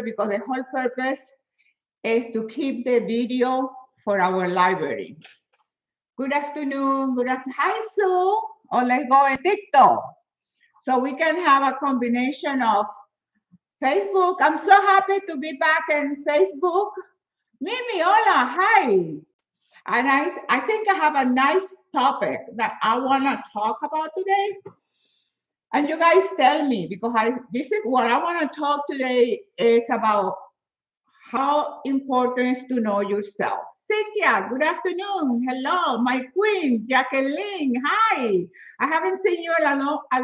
because the whole purpose is to keep the video for our library. Good afternoon. Good afternoon. Hi, Sue. Oh, let's go in TikTok. So we can have a combination of Facebook. I'm so happy to be back in Facebook. Mimi, hola, hi. And I think I have a nice topic that I want to talk about today. And you guys tell me, because this is what I want to talk today is about how important is to know yourself. Cynthia, good afternoon. Hello, my queen, Jacqueline. Hi. I haven't seen you in a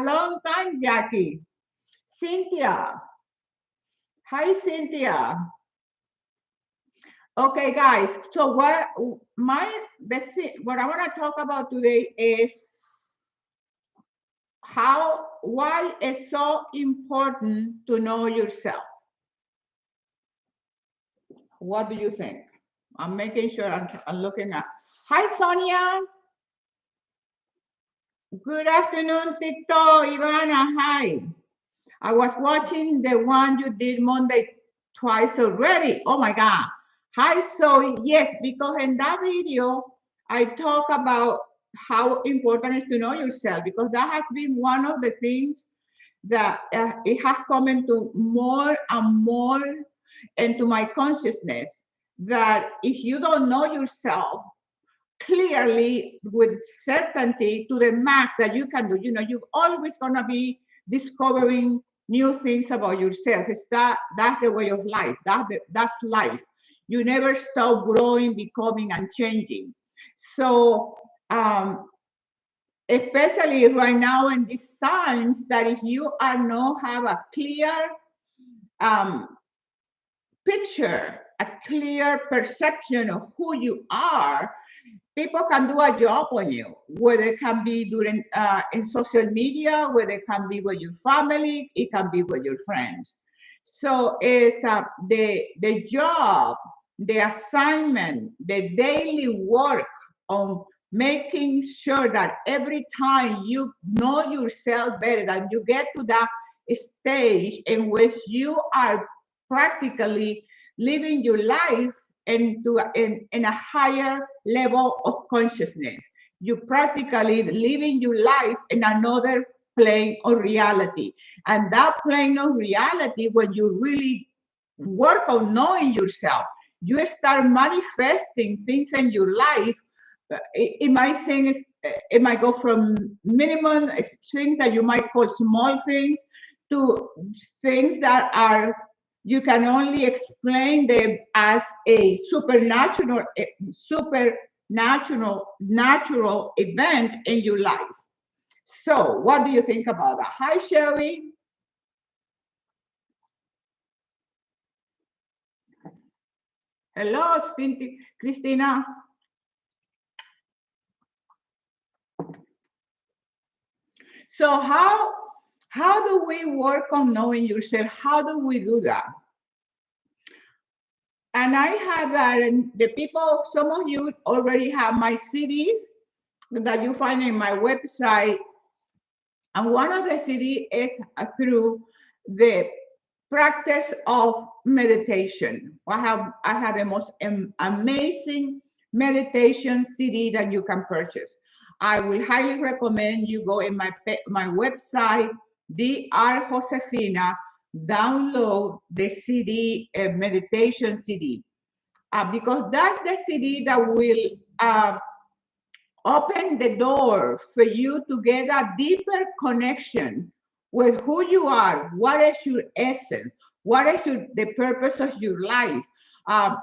long time, Jackie. Cynthia. Hi, Cynthia. Okay, guys. So what I want to talk about today is why it's so important to know yourself. What do you think? I'm making sure I'm looking at. Hi, Sonia. Good afternoon, TikTok. Ivana, hi. I was watching the one you did Monday twice already. Oh my God. Hi, so yes, because in that video, I talk about how important it is to know yourself, because that has been one of the things that it has come into more and more into my consciousness, that if you don't know yourself clearly with certainty to the max that you can do, you're always going to be discovering new things about yourself. That's the way of life. That's life. You never stop growing, becoming, and changing. So especially right now in these times, that if you are not have a clear picture, a clear perception of who you are, people can do a job on you, whether it can be during in social media, whether it can be with your family, it can be with your friends. So it's the job, the assignment, the daily work on making sure that every time you know yourself better, that you get to that stage in which you are practically living your life in a higher level of consciousness. You practically living your life in another plane of reality. And that plane of reality, when you really work on knowing yourself, you start manifesting things in your life. It might go from minimum things that you might call small things to things that are, you can only explain them as a supernatural natural event in your life. So what do you think about that? Hi, Sherry. Hello, Christina. So how do we work on knowing yourself? How do we do that? And I have that, and the people, some of you already have my CDs that you find in my website. And one of the CDs is through the practice of meditation. I have the most amazing meditation CD that you can purchase. I will highly recommend you go in my website, Dr. Josefina, download the CD, meditation CD, because that's the CD that will open the door for you to get a deeper connection with who you are, what is your essence, what is the purpose of your life, how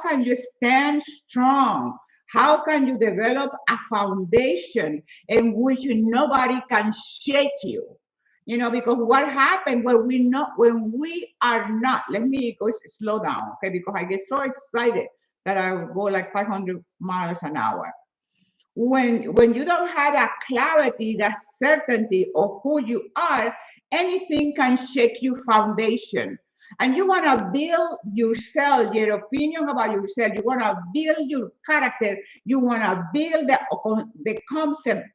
can you stand strong, how can you develop a foundation in which nobody can shake you. Because what happened when we are not, let me go slow down, okay, because I get so excited that I will go like 500 miles an hour. When you don't have that clarity, that certainty of who you are, anything can shake your foundation. And you want to build yourself, your opinion about yourself. You want to build your character. You want to build the concept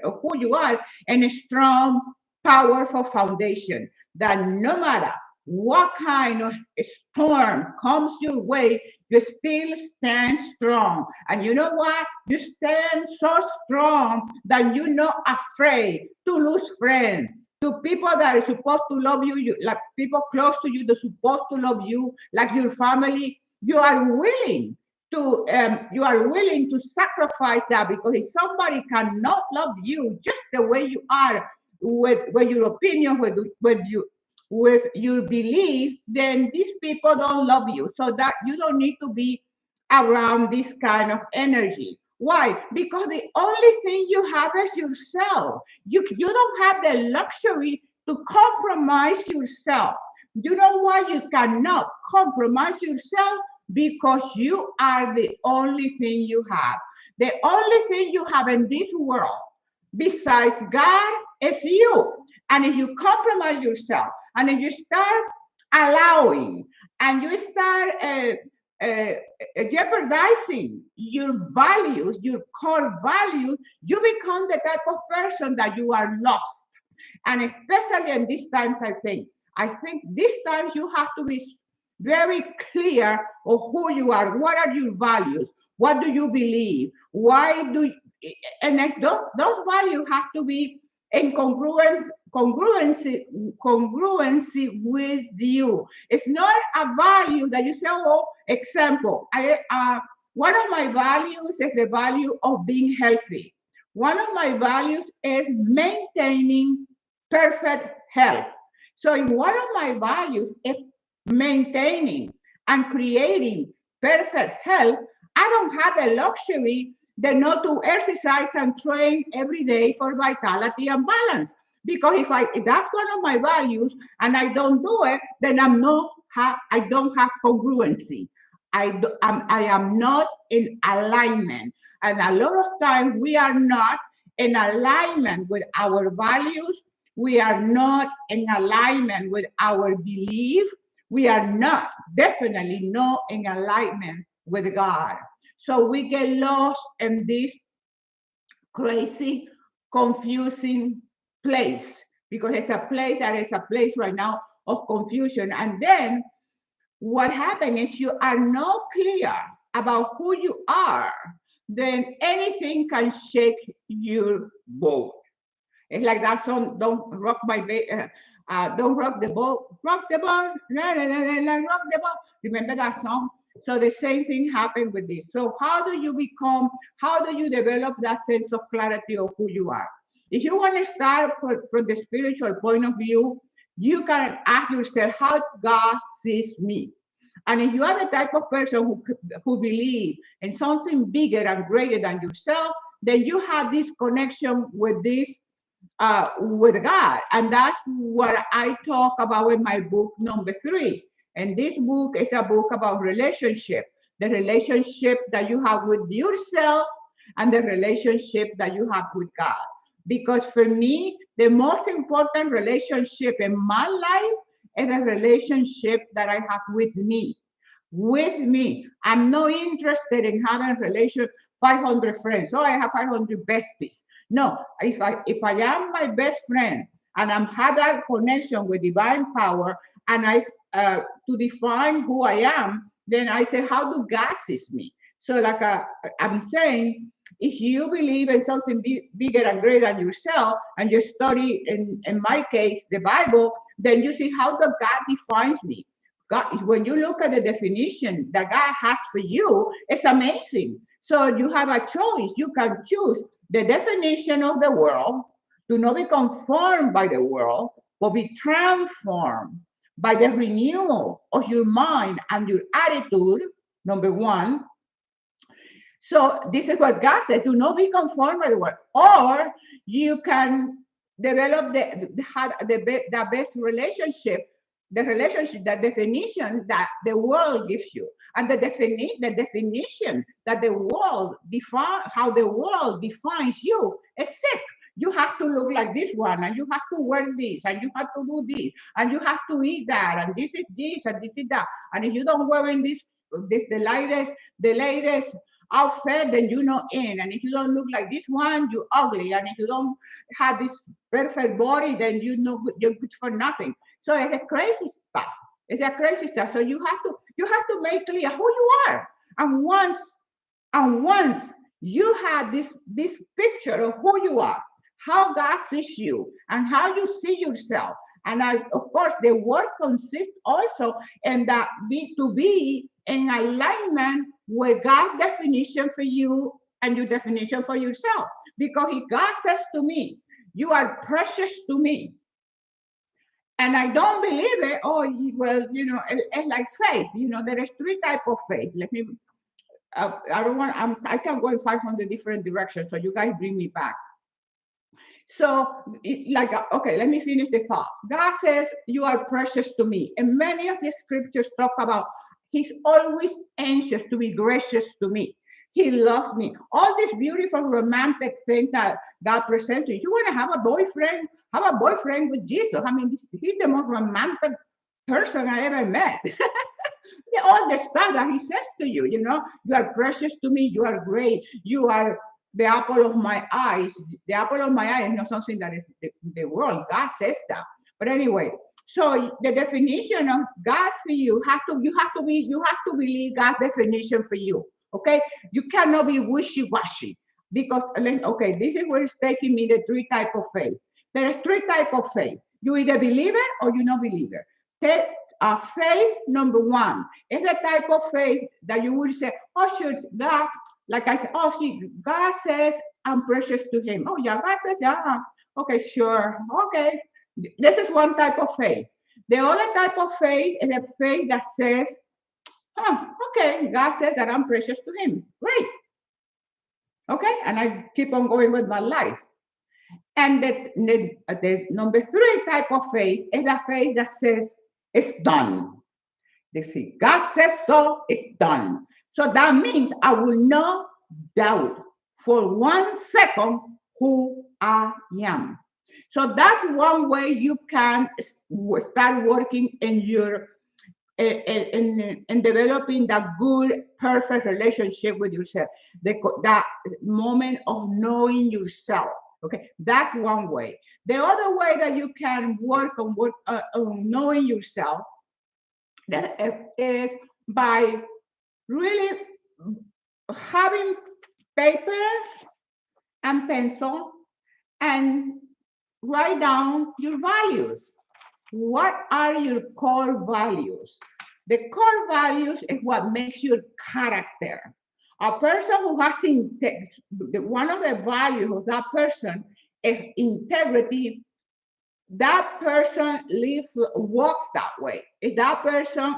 of who you are, and a strong, powerful foundation. that no matter what kind of storm comes your way, you still stand strong. And you know what? You stand so strong that you're not afraid to lose friends, to people that are supposed to love you, like people close to you, they're supposed to love you, like your family. You are willing to sacrifice that, because if somebody cannot love you just the way you are, with your opinion, with your belief, then these people don't love you. So that you don't need to be around this kind of energy. Why? Because the only thing you have is yourself. You don't have the luxury to compromise yourself. You know why you cannot compromise yourself? Because you are the only thing you have. The only thing you have in this world besides God is you. And if you compromise yourself, and if you start allowing, and you start uh, jeopardizing your values, your core values, you become the type of person that you are lost. And especially in these times, I think this time you have to be very clear of who you are. What are your values? What do you believe? Why do you, and those values have to be in congruency with you. It's not a value that you say, oh, example, one of my values is the value of being healthy. One of my values is maintaining perfect health. So if one of my values is maintaining and creating perfect health, I don't have the luxury then not to exercise and train every day for vitality and balance. Because if that's one of my values and I don't do it, then I don't have congruency. I am not in alignment. And a lot of times we are not in alignment with our values. We are not in alignment with our belief. We are not, definitely not in alignment with God. So we get lost in this crazy, confusing place, because it's a place that is a place right now of confusion. And then what happens is you are not clear about who you are, then anything can shake your boat. It's like that song, "Don't Rock My Don't Rock the Boat, Rock the Boat, la, la, la, la, la, rock the boat." Remember that song? So the same thing happened with this. So how do you develop that sense of clarity of who you are? If you want to start from the spiritual point of view, you can ask yourself, how God sees me. And if you are the type of person who believe in something bigger and greater than yourself, then you have this connection with God. And that's what I talk about in my book number 3. And this book is a book about relationship, the relationship that you have with yourself and the relationship that you have with God. Because for me, the most important relationship in my life is the relationship that I have with me. With me. I'm not interested in having a relation 500 friends. So I have 500 besties. No, if I am my best friend and I'm had that connection with divine power, and to define who I am, then I say, how do God sees me? So like I'm saying, if you believe in something bigger and greater than yourself, and you study, in my case, the Bible, then you see how the God defines me. God, when you look at the definition that God has for you, it's amazing. So you have a choice. You can choose the definition of the world, to not be conformed by the world, but be transformed by the renewal of your mind and your attitude, number one. So this is what God said, do not be conformed by the world. Or you can develop the best relationship, that definition that the world gives you. And the definition that the world how the world defines you is sick. You have to look like this one, and you have to wear this, and you have to do this, and you have to eat that, and this is this, and this is that. And if you don't wear in the latest outfit, then you're not in. And if you don't look like this one, you're ugly. And if you don't have this perfect body, then you're good for nothing. So it's a crazy stuff. It's a crazy stuff. So you have to make clear who you are. And once you have this picture of who you are, how God sees you, and how you see yourself. And of course, the work consists also in that to be in alignment with God's definition for you and your definition for yourself. Because God says to me, you are precious to me. And I don't believe it. Oh, well, it's like faith. There is three types of faith. Let me, I don't want, I can go in 500 different directions. So you guys bring me back. So, okay, let me finish the thought. God says, you are precious to me. And many of the scriptures talk about he's always anxious to be gracious to me. He loves me. All these beautiful romantic things that God presents to you. You want to have a boyfriend? Have a boyfriend with Jesus. I mean, he's the most romantic person I ever met. All the stuff that he says to you, you are precious to me. You are great. You are the apple of my eyes. The apple of my eye is not something that is the world. God says that. But anyway, so the definition of God for you have to believe God's definition for you. Okay, you cannot be wishy-washy, because okay, this is where it's taking me, the three type of faith. There is three type of faith. You either believe it or you don't believe it. Faith number one is the type of faith that you will say, oh, sure, God, like I said, oh, God says I'm precious to him. Oh, yeah, God says, yeah, okay, sure, okay. This is one type of faith. The other type of faith is a faith that says, okay, God says that I'm precious to him. Great. Okay, and I keep on going with my life. And the number three type of faith is a faith that says, it's done. They say, God says so, it's done. So that means I will not doubt for 1 second who I am. So that's one way you can start working in your in developing that good, perfect relationship with yourself. That moment of knowing yourself. Okay, that's one way. The other way that you can work on knowing yourself, that is by really having paper and pencil and write down your values. What are your core values? The core values is what makes your character. A person who has one of the values of that person is integrity. That person walks that way. If that person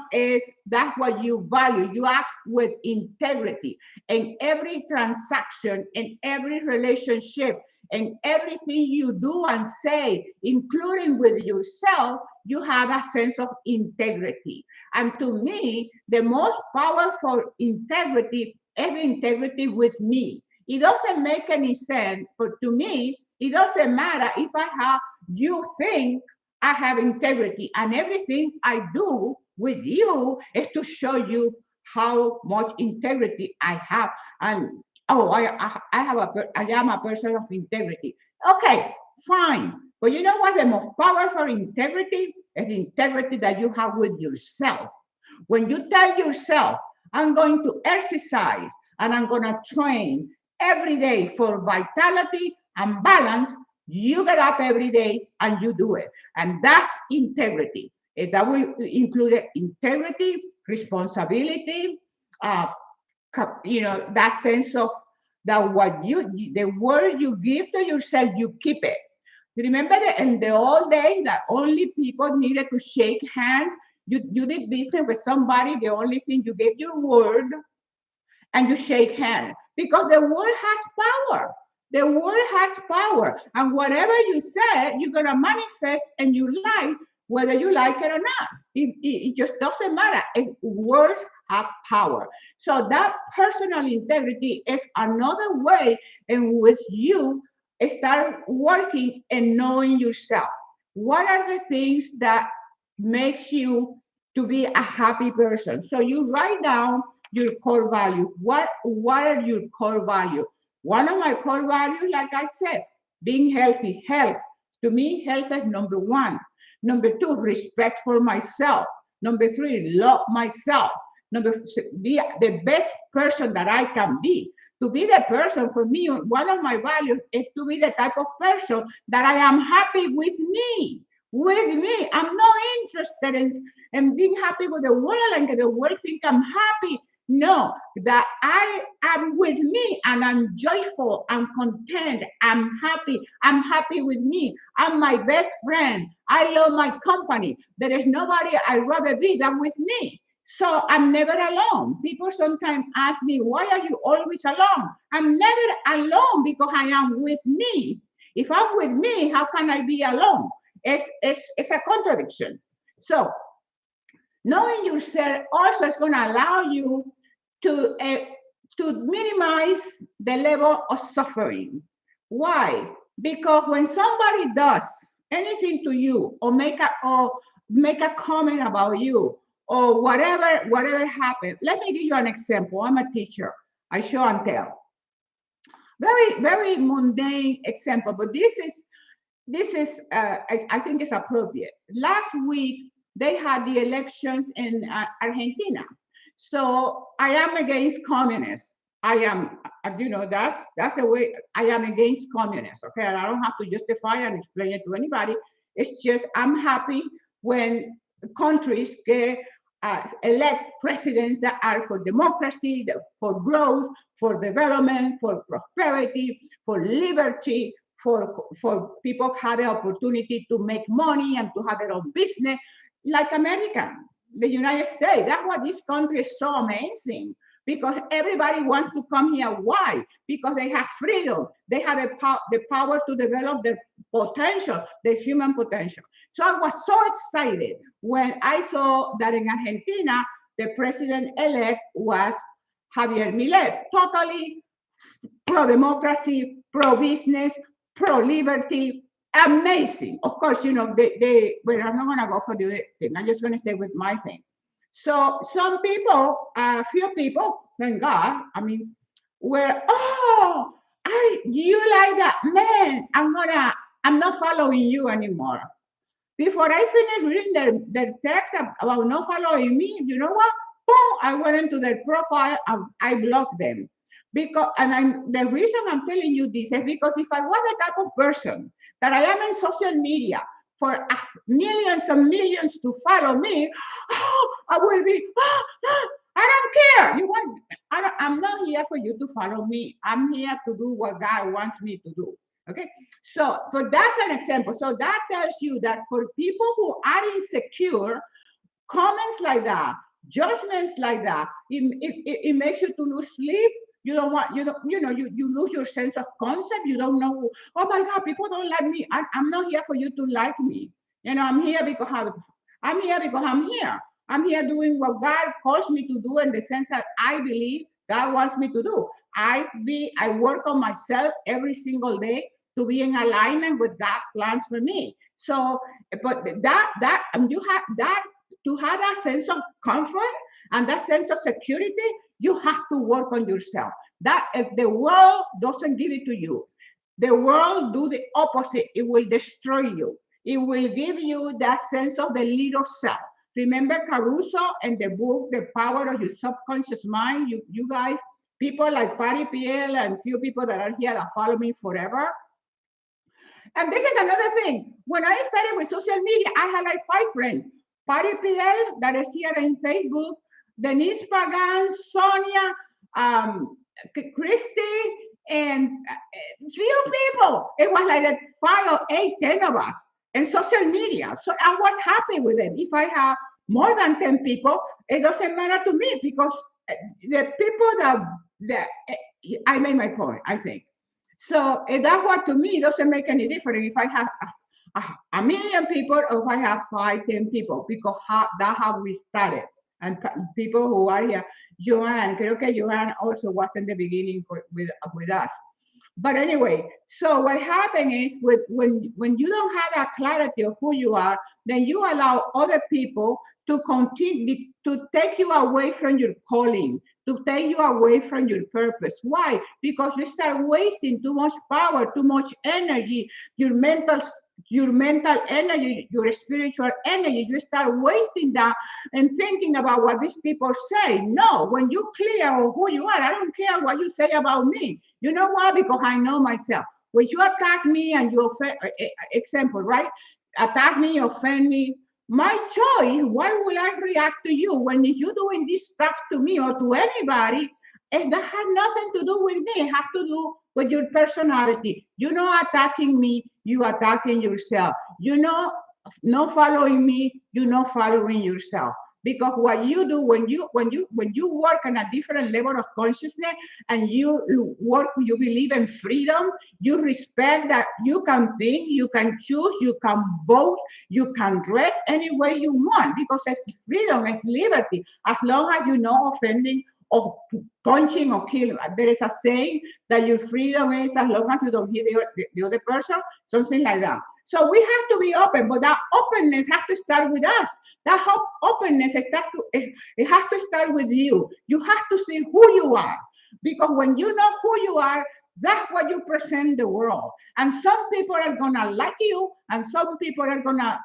that's what you value, you act with integrity in every transaction, in every relationship, in everything you do and say, including with yourself, you have a sense of integrity. And to me, the most powerful integrity is integrity with me. It doesn't make any sense, but to me, it doesn't matter if you think I have integrity, and everything I do with you is to show you how much integrity I have. And I am a person of integrity. Okay, fine. But you know what? The most powerful integrity is the integrity that you have with yourself. When you tell yourself, I'm going to exercise and I'm going to train every day for vitality and balance, you get up every day and you do it. And that's integrity. That will include integrity, responsibility, that sense of that the word you give to yourself, you keep it. You remember that in the old days that only people needed to shake hands. You did business with somebody, the only thing you gave your word and you shake hands, because the word has power. The word has power. And whatever you said, you're going to manifest in your life, whether you like it or not. It just doesn't matter. Words have power. So that personal integrity is another way in which you start working and knowing yourself. What are the things that makes you to be a happy person? So you write down your core value. What are your core values? One of my core values, like I said, being healthy. Health. To me, health is number one. Number two, respect for myself. Number three, love myself. Be the best person that I can be. To be the person, for me, one of my values is to be the type of person that I am happy with me. With me. I'm not interested in being happy with the world and that the world think I'm happy. No, that I am with me and I'm joyful, I'm content, I'm happy with me. I'm my best friend. I love my company. There is nobody I'd rather be than with me. So I'm never alone. People sometimes ask me, why are you always alone? I'm never alone because I am with me. If I'm with me, how can I be alone? It's a contradiction. So knowing yourself also is going to allow you to minimize the level of suffering. Why? Because when somebody does anything to you or make a comment about you or whatever happened, let me give you an example. I'm a teacher. I show and tell. Very, very mundane example, but this is I think it's appropriate. Last week they had the elections in Argentina, so I am against communists. I am, that's the way I am against communists. Okay, and I don't have to justify and explain it to anybody. It's just I'm happy when countries get elect presidents that are for democracy, for growth, for development, for prosperity, for liberty, for people have the opportunity to make money and to have their own business, like America, the United States. That's why this country is so amazing, because everybody wants to come here. Why? Because they have freedom. They have the power to develop their potential, their human potential. So I was so excited when I saw that in Argentina, the president-elect was Javier Milei, totally pro-democracy, pro-business, pro-liberty, amazing. Of course, but I'm not going to go for the thing. I'm just going to stay with my thing. So some people, a few people, thank God, were, you like that? Man, I'm not following you anymore. Before I finished reading their text about not following me, you know what? Boom, I went into their profile and I blocked them. The reason I'm telling you this is because if I was the type of person that I am in social media for millions and millions to follow me, I will be, I don't care. I'm not here for you to follow me. I'm here to do what God wants me to do. Okay, so but that's an example. So that tells you that for people who are insecure, comments like that, judgments like that, it makes you to lose sleep. You don't want, you lose your sense of concept. You don't know, oh my God, people don't like me. I'm not here for you to like me. I'm here because I'm here because I'm here. I'm here doing what God calls me to do in the sense that I believe God wants me to do. I work on myself every single day to be in alignment with God's plans for me. So, but you have that to have that sense of comfort and that sense of security, you have to work on yourself. That if the world doesn't give it to you, the world do the opposite. It will destroy you. It will give you that sense of the little self. Remember Caruso and the book, The Power of Your Subconscious Mind? You guys, people like Patty Piel and few people that are here that follow me forever. And this is another thing. When I started with social media, I had like 5 friends. Patty Piel, that is here in Facebook, Denise Pagan, Sonia, Christy, and few people. It was like that 5 or 8, 10 of us in social media. So I was happy with them. If I have more than 10 people, it doesn't matter to me because the people that I made my point, I think. So that's what to me doesn't make any difference if I have a million people or if I have 5, 10 people, because that's how we started. And people who are here, Joanne, creo que Joanne also was in the beginning with us. But anyway, so what happened is when you don't have that clarity of who you are, then you allow other people to continue to take you away from your calling, to take you away from your purpose. Why? Because you start wasting too much power, too much energy, your mental energy, your spiritual energy. You start wasting that and thinking about what these people say. No, when you clear on who you are, I don't care what you say about me. You know why? Because I know myself. When you attack me and you offend, example, right? Attack me, offend me. My choice, why will I react to you when you're doing this stuff to me or to anybody? And that has nothing to do with me. It has to do with your personality. You're not attacking me, you attacking yourself. You're not following me, you're not following yourself. Because what you do when you work on a different level of consciousness and you work, you believe in freedom, you respect that you can think, you can choose, you can vote, you can dress any way you want, because it's freedom, it's liberty, as long as you're not offending or punching or killing. There is a saying that your freedom is as long as you don't hit the other person, something like that. So we have to be open, but that openness has to start with us. That openness it has to start with you. You have to see who you are, because when you know who you are, that's what you present the world. And some people are gonna like you, and some people are gonna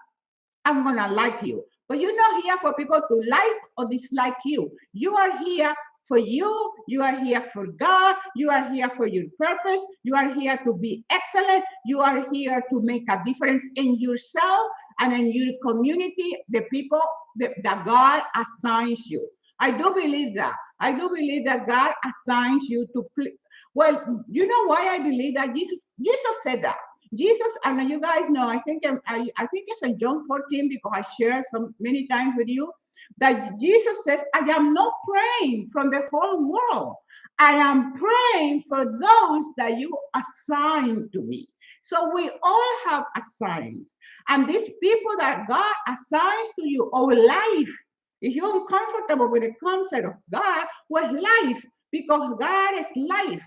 I'm gonna like you. But you're not here for people to like or dislike you. You are here for you. You are here for God. You are here for your purpose. You are here to be excellent. You are here to make a difference in yourself and in your community, the people that God assigns you. I do believe that. I do believe that God assigns you to play. Well, you know why I believe that? Jesus said that. Jesus, and you guys know, I think it's in John 14, because I shared so many times with you, that Jesus says, I am not praying from the whole world. I am praying for those that you assign to me. So we all have assigns. And these people that God assigns to you, our life, if you're uncomfortable with the concept of God, well, life, because God is life.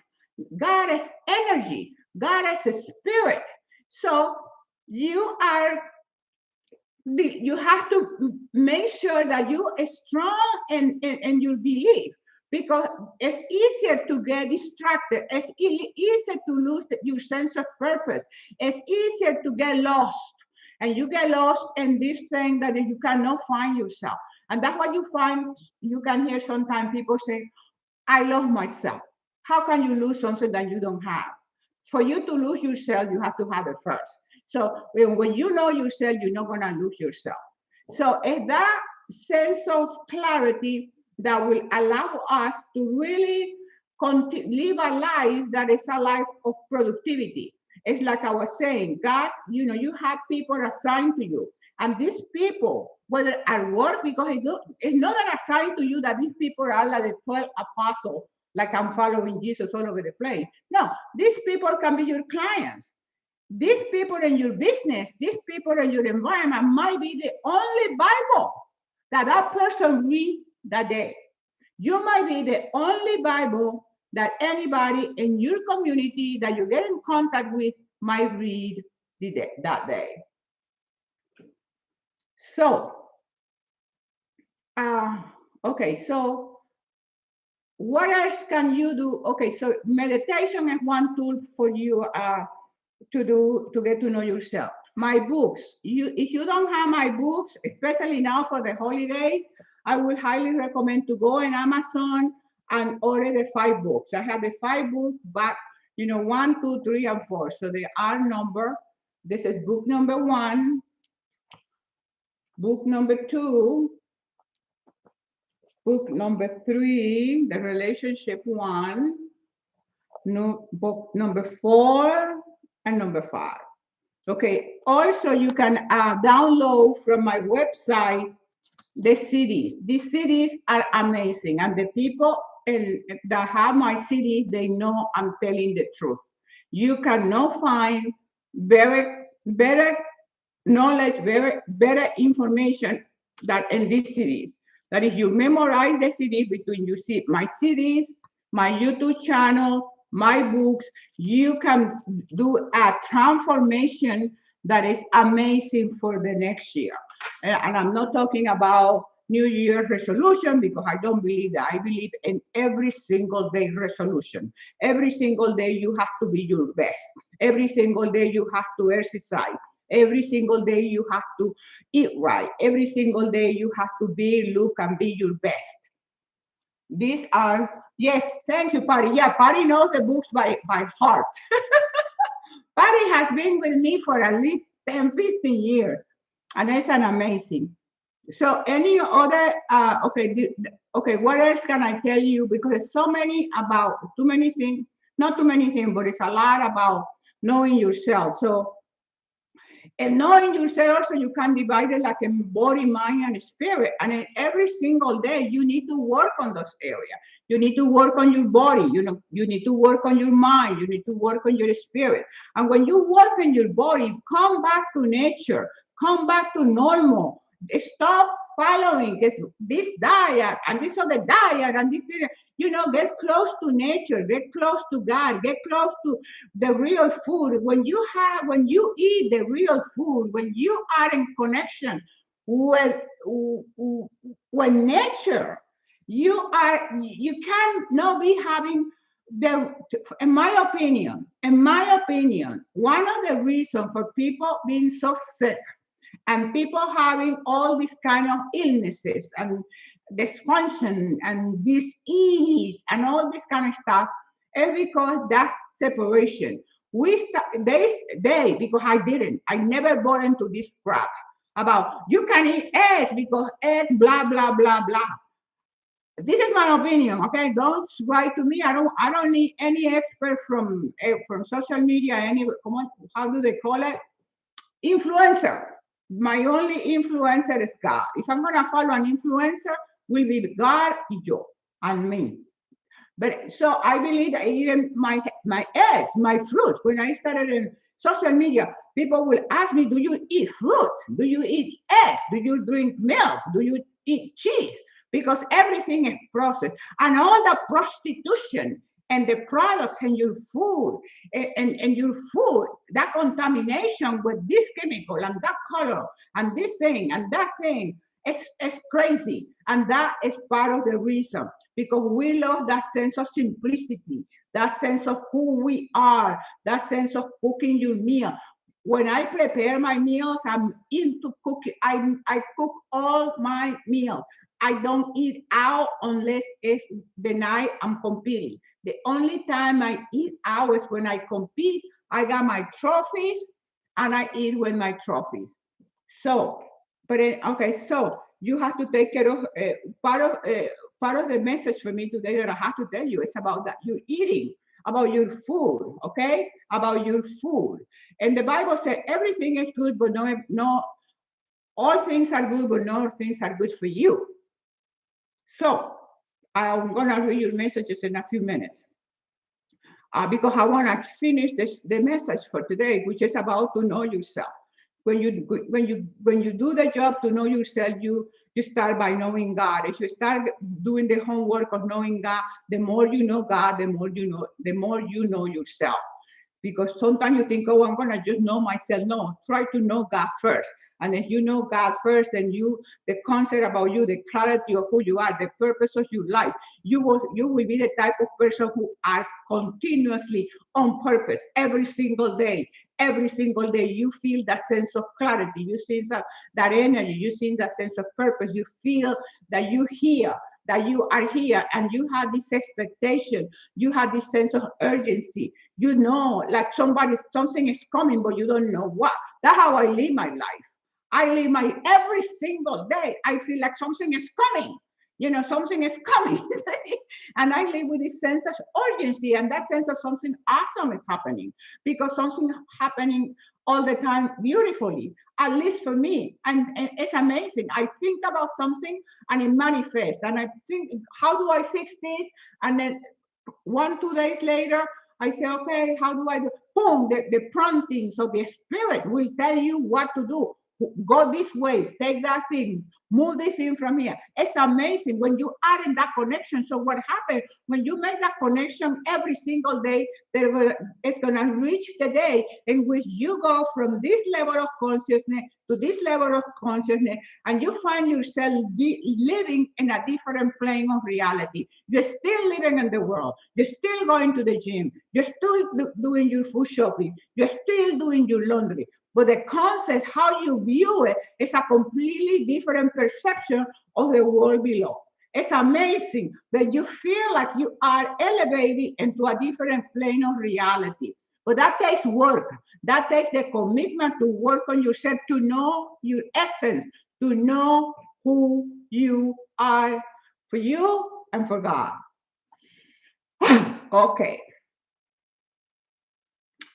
God is energy. God is a spirit. So you have to make sure that you are strong in your belief, because it's easier to get distracted. It's easier to lose your sense of purpose. It's easier to get lost. And you get lost in this thing that you cannot find yourself. And that's what you find. You can hear sometimes people say, I love myself. How can you lose something that you don't have? For you to lose yourself, you have to have it first. So when you know yourself, you're not going to lose yourself. So it's that sense of clarity that will allow us to really live a life that is a life of productivity. It's like I was saying, God, you have people assigned to you. And these people, whether at work, because it's not assigned to you that these people are like the 12 apostles, like I'm following Jesus all over the place. No, these people can be your clients. These people in your business, these people in your environment might be the only Bible that person reads that day. You might be the only Bible that anybody in your community that you get in contact with might read that day. So, okay, so what else can you do? Okay, so meditation is one tool for you to get to know yourself. My books, if you don't have my books, especially now for the holidays, I would highly recommend to go on Amazon and order the 5 books. I have the 5 books, but 1, 2, 3, and 4. So they are numbered. This is book number 1, book number 2, book number 3, the relationship 1, book number 4, and number 5. Okay, also you can download from my website the CDs. These CDs are amazing, and the people that have my CDs, they know I'm telling the truth. You cannot find better knowledge, better information that in these CDs. That if you memorize the CD between you see my CDs, my YouTube channel, my books, you can do a transformation that is amazing for the next year. And I'm not talking about New Year resolution because I don't believe that. I believe in every single day resolution. Every single day you have to be your best. Every single day you have to exercise. Every single day you have to eat right. Every single day you have to look and be your best. These are, yes, thank you, Patty. Yeah, Patty knows the books by heart. Patty has been with me for at least 10, 15 years, and it's an amazing. So any other, okay, what else can I tell you? Because there's so many about, too many things, not too many things, but it's a lot about knowing yourself. So and knowing yourself, so you can divide it like in body, mind, and spirit. And then every single day, you need to work on those areas. You need to work on your body. You need to work on your mind. You need to work on your spirit. And when you work on your body, come back to nature. Come back to normal. Stop following this diet and this other diet and this. Get close to nature. Get close to God. Get close to the real food. When you eat the real food, when you are in connection with nature, you can not be having the in my opinion, one of the reasons for people being so sick and people having all these kind of illnesses and dysfunction and disease and all this kind of stuff is because that's separation. They because I never bought into this crap about you can eat eggs because eggs blah blah blah blah. This is my opinion, okay? Don't write to me. I don't need any expert from social media. How do they call it? Influencer. My only influencer is God. If I'm gonna follow an influencer, will be God, yo, and me. But so I believe that even my eggs, my fruit. When I started in social media, people will ask me, "Do you eat fruit? Do you eat eggs? Do you drink milk? Do you eat cheese?" Because everything is processed, and all the prostitution and the products and your food and your food, that contamination with this chemical and that color and this thing and that thing is crazy. And that is part of the reason because we lost that sense of simplicity, that sense of who we are, that sense of cooking your meal. When I prepare my meals, I'm into cooking. I cook all my meals. I don't eat out unless it's the night I'm competing. The only time I eat out is when I compete. I got my trophies and I eat with my trophies. So, okay, so you have to take care of part of the message for me today that I have to tell you is about that you're eating, about your food, okay? About your food. And the Bible said everything is good, but no, all things are good, but no things are good for you. So I'm gonna read your messages in a few minutes. Because I want to finish the message for today, which is about to know yourself. When you do the job to know yourself, you start by knowing God. If you start doing the homework of knowing God, the more you know God, the more you know yourself. Because sometimes you think, oh, I'm gonna just know myself. No, try to know God first. And if you know God first, then the concept about you, the clarity of who you are, the purpose of your life, you will be the type of person who are continuously on purpose every single day. Every single day, you feel that sense of clarity. You see that energy. You see that sense of purpose. You feel that you are here, and you have this expectation. You have this sense of urgency. Like something is coming, but you don't know what. That's how I live my life. I live my every single day. I feel like something is coming. Something is coming. And I live with this sense of urgency and that sense of something awesome is happening because something happening all the time beautifully, at least for me. And it's amazing. I think about something and it manifests. And I think, how do I fix this? And then 2 days later, I say, okay, how do I do? Boom, the promptings of the spirit will tell you what to do. go this way, take that thing, move this thing from here. It's amazing when you are in that connection. So what happens when you make that connection every single day, it's gonna reach the day in which you go from this level of consciousness to this level of consciousness, and you find yourself living in a different plane of reality. You're still living in the world. You're still going to the gym. You're still doing your food shopping. You're still doing your laundry. But the concept, how you view it, is a completely different perception of the world below. It's amazing that you feel like you are elevating into a different plane of reality. But that takes work. That takes the commitment to work on yourself, to know your essence, to know who you are for you and for God. Okay.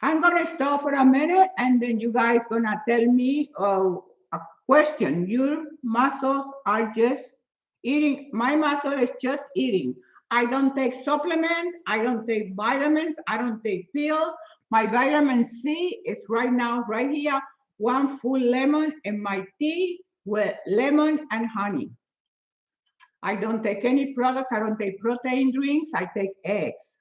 I'm gonna stop for a minute, and then you guys gonna tell me a question. Your muscles are just eating. My muscle is just eating. I don't take supplement. I don't take vitamins. I don't take pills. My vitamin C is right now, right here, one full lemon in my tea with lemon and honey. I don't take any products. I don't take protein drinks. I take eggs.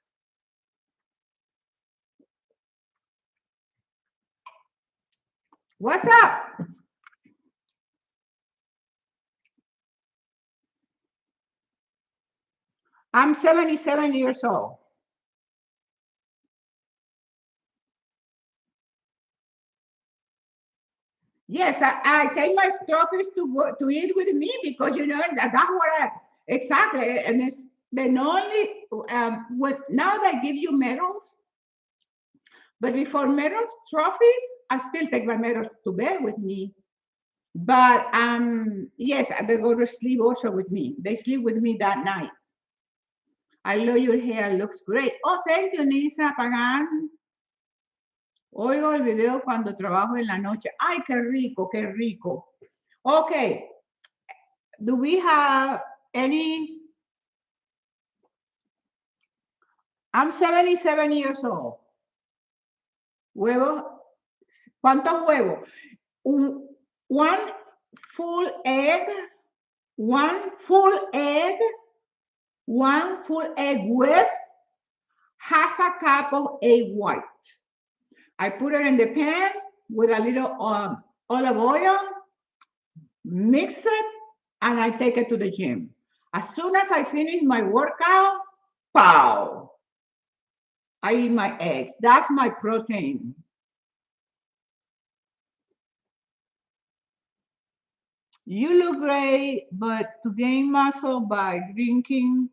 What's up? I'm 77 years old. Yes, I take my trophies to eat with me because you know that's what I exactly, and it's the only what now they give you medals, but before medals, trophies, I still take my medals to bed with me. But yes, they go to sleep also with me. They sleep with me that night. I love your hair, looks great. Oh, thank you, Nisa Pagan. Oigo el video cuando trabajo en la noche. Ay, qué rico, qué rico. Okay. Do we have any? I'm 77 years old. Huevo. ¿Cuántos huevos? One full egg. One full egg. One full egg with half a cup of egg white. I put it in the pan with a little olive oil, mix it, and I take it to the gym. As soon as I finish my workout, pow, I eat my eggs. That's my protein. You look great, but to gain muscle by drinking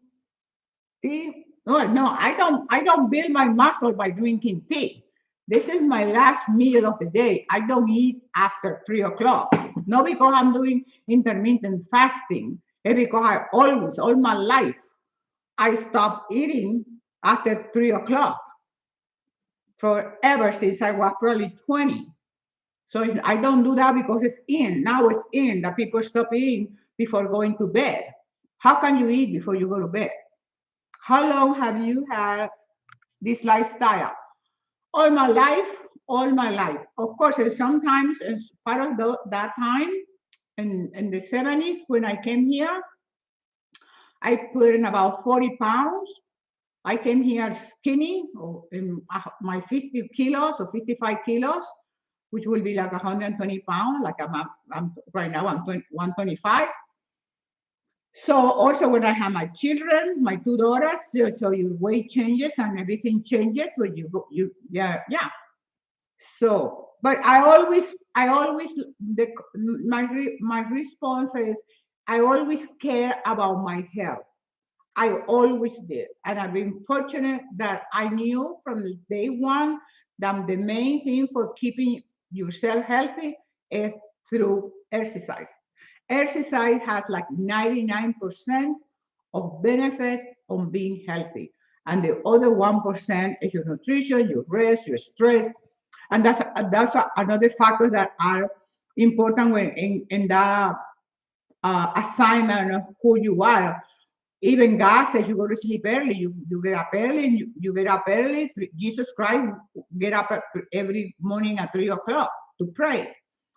tea? No, I don't build my muscle by drinking tea. This is my last meal of the day. I don't eat after 3 o'clock. Not because I'm doing intermittent fasting. It's because I always, all my life, I stopped eating after 3 o'clock. Forever since I was probably 20. So I don't do that because it's in. Now it's in that people stop eating before going to bed. How can you eat before you go to bed? How long have you had this lifestyle? All my life, all my life. Of course, and sometimes as part of that time in the 70s when I came here, I put in about 40 pounds. I came here skinny, in my 50 kilos or 55 kilos, which will be like 120 pounds, like I'm right now, I'm 125. So also when I have my children, my two daughters, so your weight changes and everything changes when you go, yeah. So, but I always, my response is, I always care about my health. I always did. And I've been fortunate that I knew from day one that the main thing for keeping yourself healthy is through exercise. Exercise has like 99% of benefit on being healthy. And the other 1% is your nutrition, your rest, your stress. And that's another factor that are important when in the assignment of who you are. Even God says you go to sleep early, you get up early, and you get up early. Jesus Christ get up every morning at 3 o'clock to pray.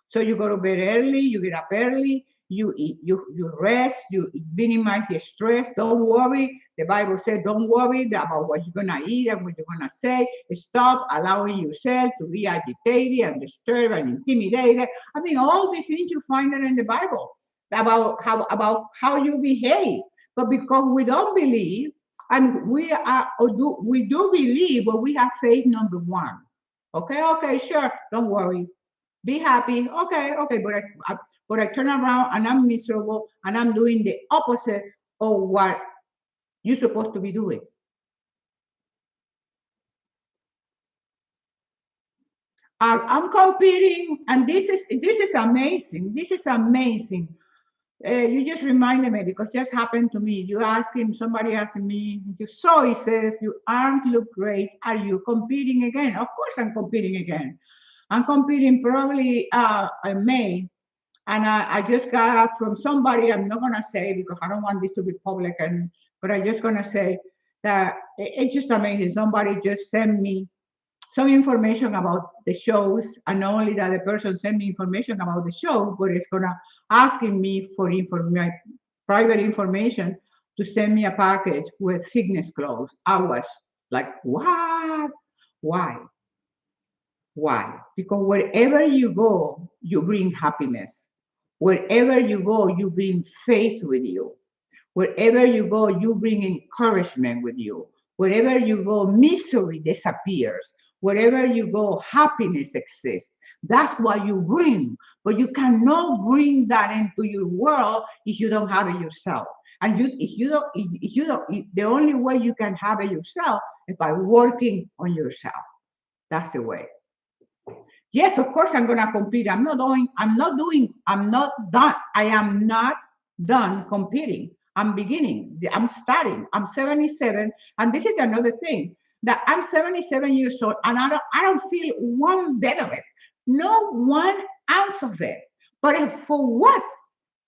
So you go to bed early, you get up early, you eat, you rest, you minimize the stress. Don't worry. The Bible said, don't worry about what you're gonna eat and what you're gonna say. Stop allowing yourself to be agitated and disturbed and intimidated. I mean, all these things you find it in the Bible about how you behave. But because we don't believe, and we do believe, but we have faith number one. Okay, okay, sure, don't worry, be happy. Okay, okay, but I turn around and I'm miserable and I'm doing the opposite of what you're supposed to be doing. I'm competing, and this is amazing. This is amazing. You just reminded me because just happened to me. You asking somebody asking me, so he says, you aren't look great. Are you competing again? Of course, I'm competing again. I'm competing probably in May. And I just got from somebody, I'm not gonna say because I don't want this to be public, but I'm just gonna say that it's just amazing. Somebody just sent me some information about the shows, and not only that the person sent me information about the show, but it's gonna asking me for my private information to send me a package with fitness clothes. I was like, what? Why? Why? Because wherever you go, you bring happiness. Wherever you go, you bring faith with you. Wherever you go, you bring encouragement with you. Wherever you go, misery disappears. Wherever you go, happiness exists. That's what you bring. But you cannot bring that into your world if you don't have it yourself. And if you don't, the only way you can have it yourself is by working on yourself. That's the way. Yes, of course I'm gonna compete. I'm not done. I am not done competing. I'm beginning. I'm starting. I'm 77. And this is another thing that I'm 77 years old and I don't feel one bit of it. No 1 ounce of it. But for what?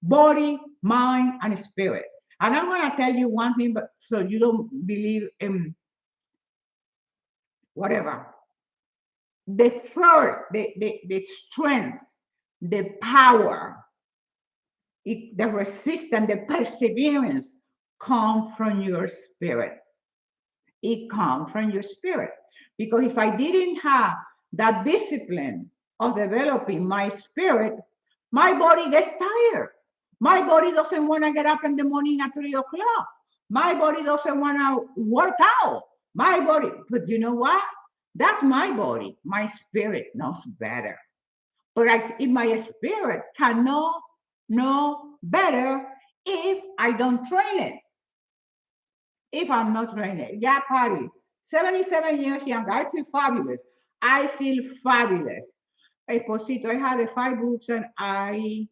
Body, mind, and spirit. And I'm gonna tell you one thing, but so you don't believe in whatever. The strength, the power, the resistance, the perseverance come from your spirit. It comes from your spirit. Because if I didn't have that discipline of developing my spirit, my body gets tired. My body doesn't want to get up in the morning at 3 o'clock. My body doesn't want to work out. My body, but you know what? That's my body. My spirit knows better. But if my spirit cannot know better if I don't train it, if I'm not trained. Yeah, Patty, 77 years young. I feel fabulous. I feel fabulous. Esposito, I had the 5 books and I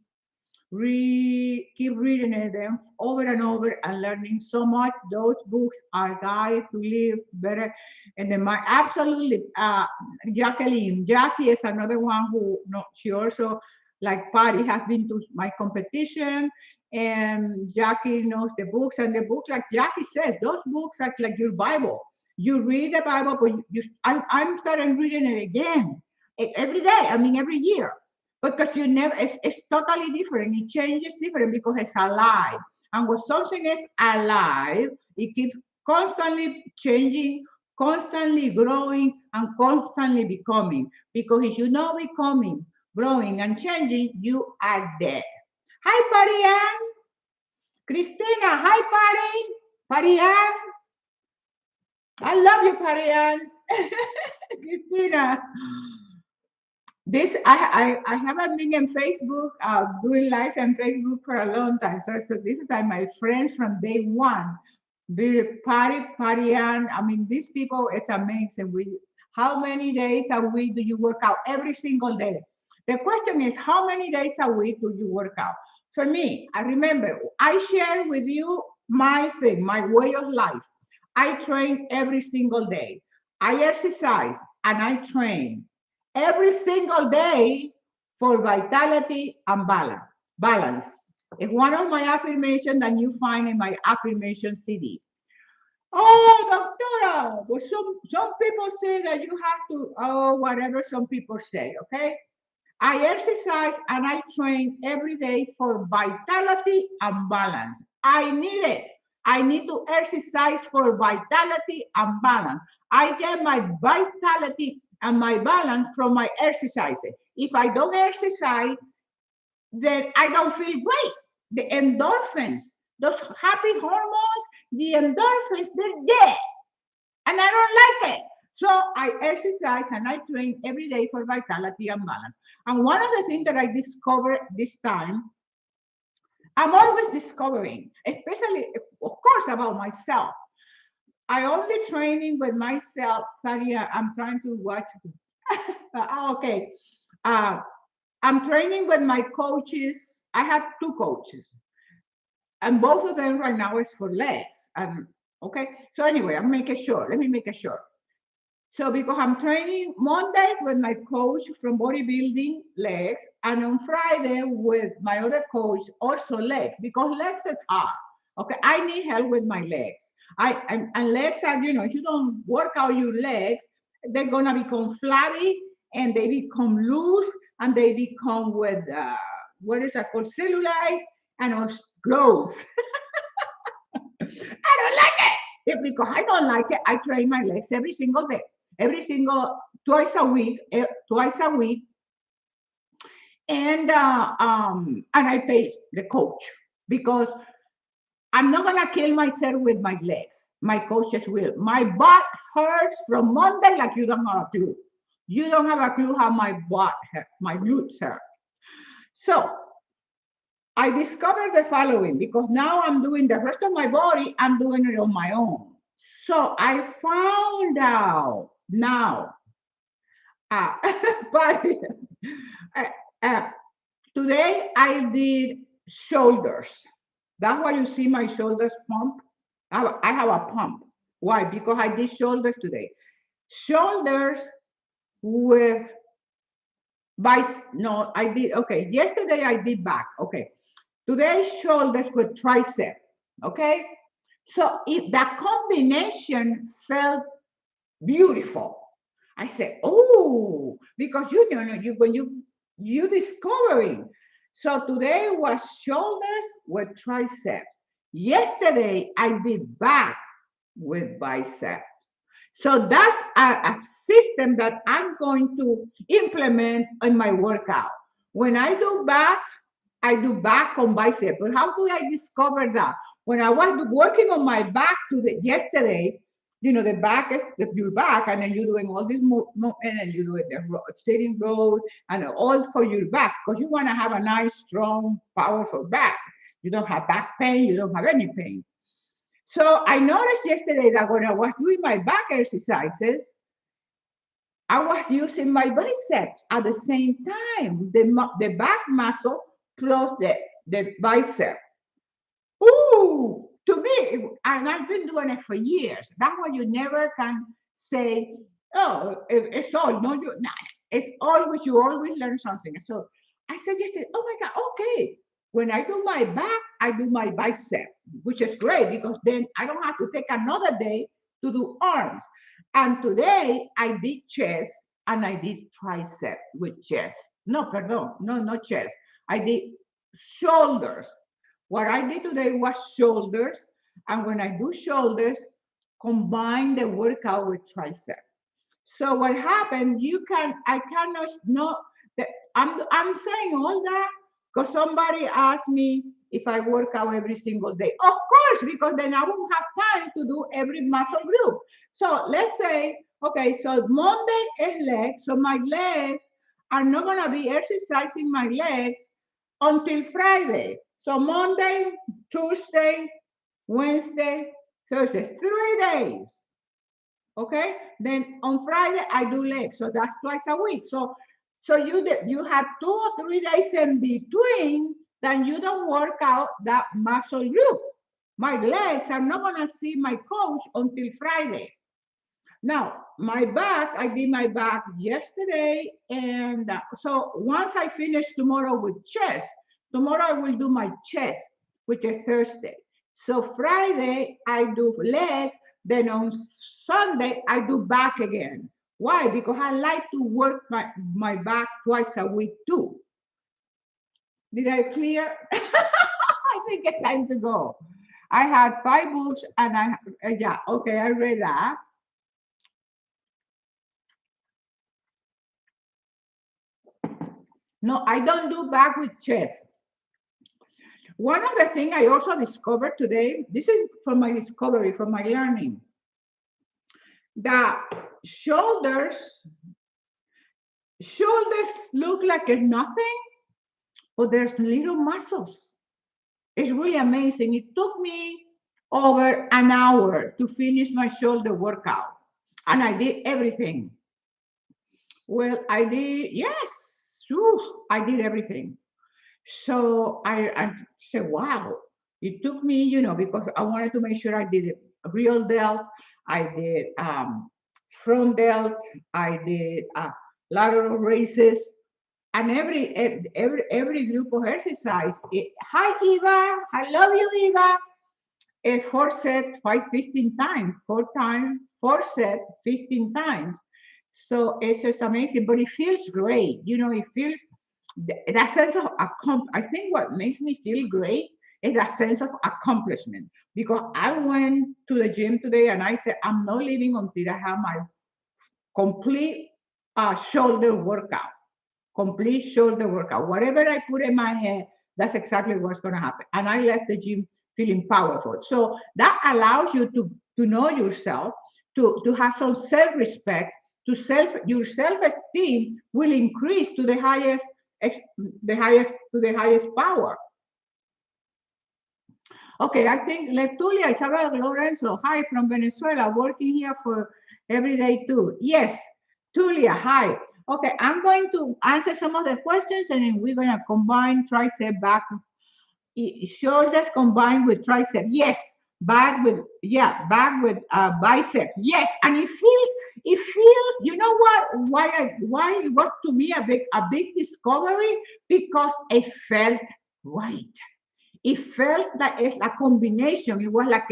keep reading them over and over and learning so much. Those books are guides to live better. And then my absolutely Jackie is another one who no, she also like Patty has been to my competition and Jackie knows the books and the books like Jackie says, those books are like your Bible. You read the Bible, but I'm starting reading it again every day. I mean, every year because you never it's totally different, it changes different because it's alive, and when something is alive it keeps constantly changing, constantly growing, and constantly becoming, because if you're not becoming, growing, and changing, you are dead. Hi Parian, Christina. Hi Pari, Parian. I love you Parian. Christina, this I haven't been in Facebook doing live on Facebook for a long time. So this is like my friends from day one. Party and I mean these people, it's amazing. How many days a week do you work out? Every single day. The question is how many days a week do you work out? For me, I remember I share with you my thing, my way of life. I train every single day. I exercise and I train every single day for vitality and balance. Balance. It's one of my affirmations that you find in my affirmation CD. Oh, doctora, well, some people say that you have to, oh, whatever some people say, okay? I exercise and I train every day for vitality and balance. I need it. I need to exercise for vitality and balance. I get my vitality and my balance from my exercises. If I don't exercise, then I don't feel great. The endorphins, those happy hormones, the endorphins, they're dead. And I don't like it. So I exercise and I train every day for vitality and balance. And one of the things that I discovered this time, I'm always discovering, especially, of course, about myself. I only training with myself. Maria, I'm trying to watch. Okay. Uh, I'm training with my coaches. I have two coaches, and both of them right now is for legs. And okay, so anyway, I'm making sure. Let me make it sure. So because I'm training Mondays with my coach from bodybuilding legs, and on Friday with my other coach also legs, because legs is hard. Okay, I need help with my legs. And legs are, if you don't work out your legs, they're gonna become flabby and they become loose and they become with what is that called, cellulite and all gross. I don't like it. Because I don't like it, I train my legs every single day, twice a week, and I pay the coach because I'm not gonna kill myself with my legs. My coaches will. My butt hurts from Monday like you don't have a clue. You don't have a clue how my butt hurt, my glutes hurt. So I discovered the following, because now I'm doing the rest of my body, I'm doing it on my own. So I found out now, uh, but uh, uh, today I did shoulders. That's why you see my shoulders pump. I have a pump. Why? Because I did shoulders today. Shoulders with no, I did, okay. Yesterday I did back, okay. Today shoulders with tricep, okay. So if that combination felt beautiful, I said, oh, because when you discovering. So today was shoulders with triceps. Yesterday I did back with biceps. So that's a system that I'm going to implement in my workout. When I do back on bicep. But how do I discover that? When I was working on my back yesterday, the back is your back, and then you're doing all this movement, and you do it the sitting row, and all for your back, because you want to have a nice, strong, powerful back. You don't have back pain, you don't have any pain. So I noticed yesterday that when I was doing my back exercises, I was using my biceps at the same time, the back muscle plus the bicep. Ooh, to me, and I've been doing it for years. That's why you never can say, oh, it's all, no, it's always, you always learn something. So I suggested, oh my God, okay. When I do my back, I do my bicep, which is great because then I don't have to take another day to do arms. And today I did chest and I did tricep with chest. No, pardon, no, not chest. I did shoulders. What I did today was shoulders. And when I do shoulders, combine the workout with tricep. So what happened, I cannot know that I'm saying all that because somebody asked me if I work out every single day. Of course, because then I won't have time to do every muscle group. So let's say, okay, so Monday is legs. So my legs are not gonna be exercising my legs until Friday. So Monday, Tuesday, Wednesday, Thursday, 3 days. Okay, then on Friday I do legs, so that's twice a week. So you have 2 or 3 days in between, then you don't work out that muscle group. My legs, I'm not gonna see my coach until Friday. Now my back, I did my back yesterday, and so once I finish tomorrow with chest, tomorrow I will do my chest, which is Thursday. So Friday I do legs, then on Sunday I do back again. Why? Because I like to work my back twice a week too. Did I clear? I think it's time to go. I had 5 books and yeah, okay, I read that. No, I don't do back with chest. One of the things I also discovered today, this is from my discovery, from my learning, that shoulders look like nothing, but there's little muscles. It's really amazing. It took me over an hour to finish my shoulder workout, and I did everything. Well, I did, yes, I did everything. So I said, wow, it took me, because I wanted to make sure I did real delt, I did front delt, I did lateral raises, and every group of exercise. Hi, Eva. I love you, Eva. A 4 set, 15 times, 4 times, 4 set, 15 times. So it's just amazing, but it feels great. It feels that sense of I think what makes me feel great is that sense of accomplishment. Because I went to the gym today and I said, I'm not leaving until I have my complete shoulder workout. Complete shoulder workout. Whatever I put in my head, that's exactly what's going to happen. And I left the gym feeling powerful. So that allows you to know yourself, to have some self-respect, your self-esteem will increase to the highest power. Okay, I think Letulia Isabel Lorenzo, hi from Venezuela, working here for every day too. Yes, Tulia, hi. Okay, I'm going to answer some of the questions and then we're going to combine tricep back, shoulders combined with tricep. Yes, back with bicep. Yes, and it feels. You know what? Why it was to me a big discovery, because it felt right. It felt like it's a combination. It was like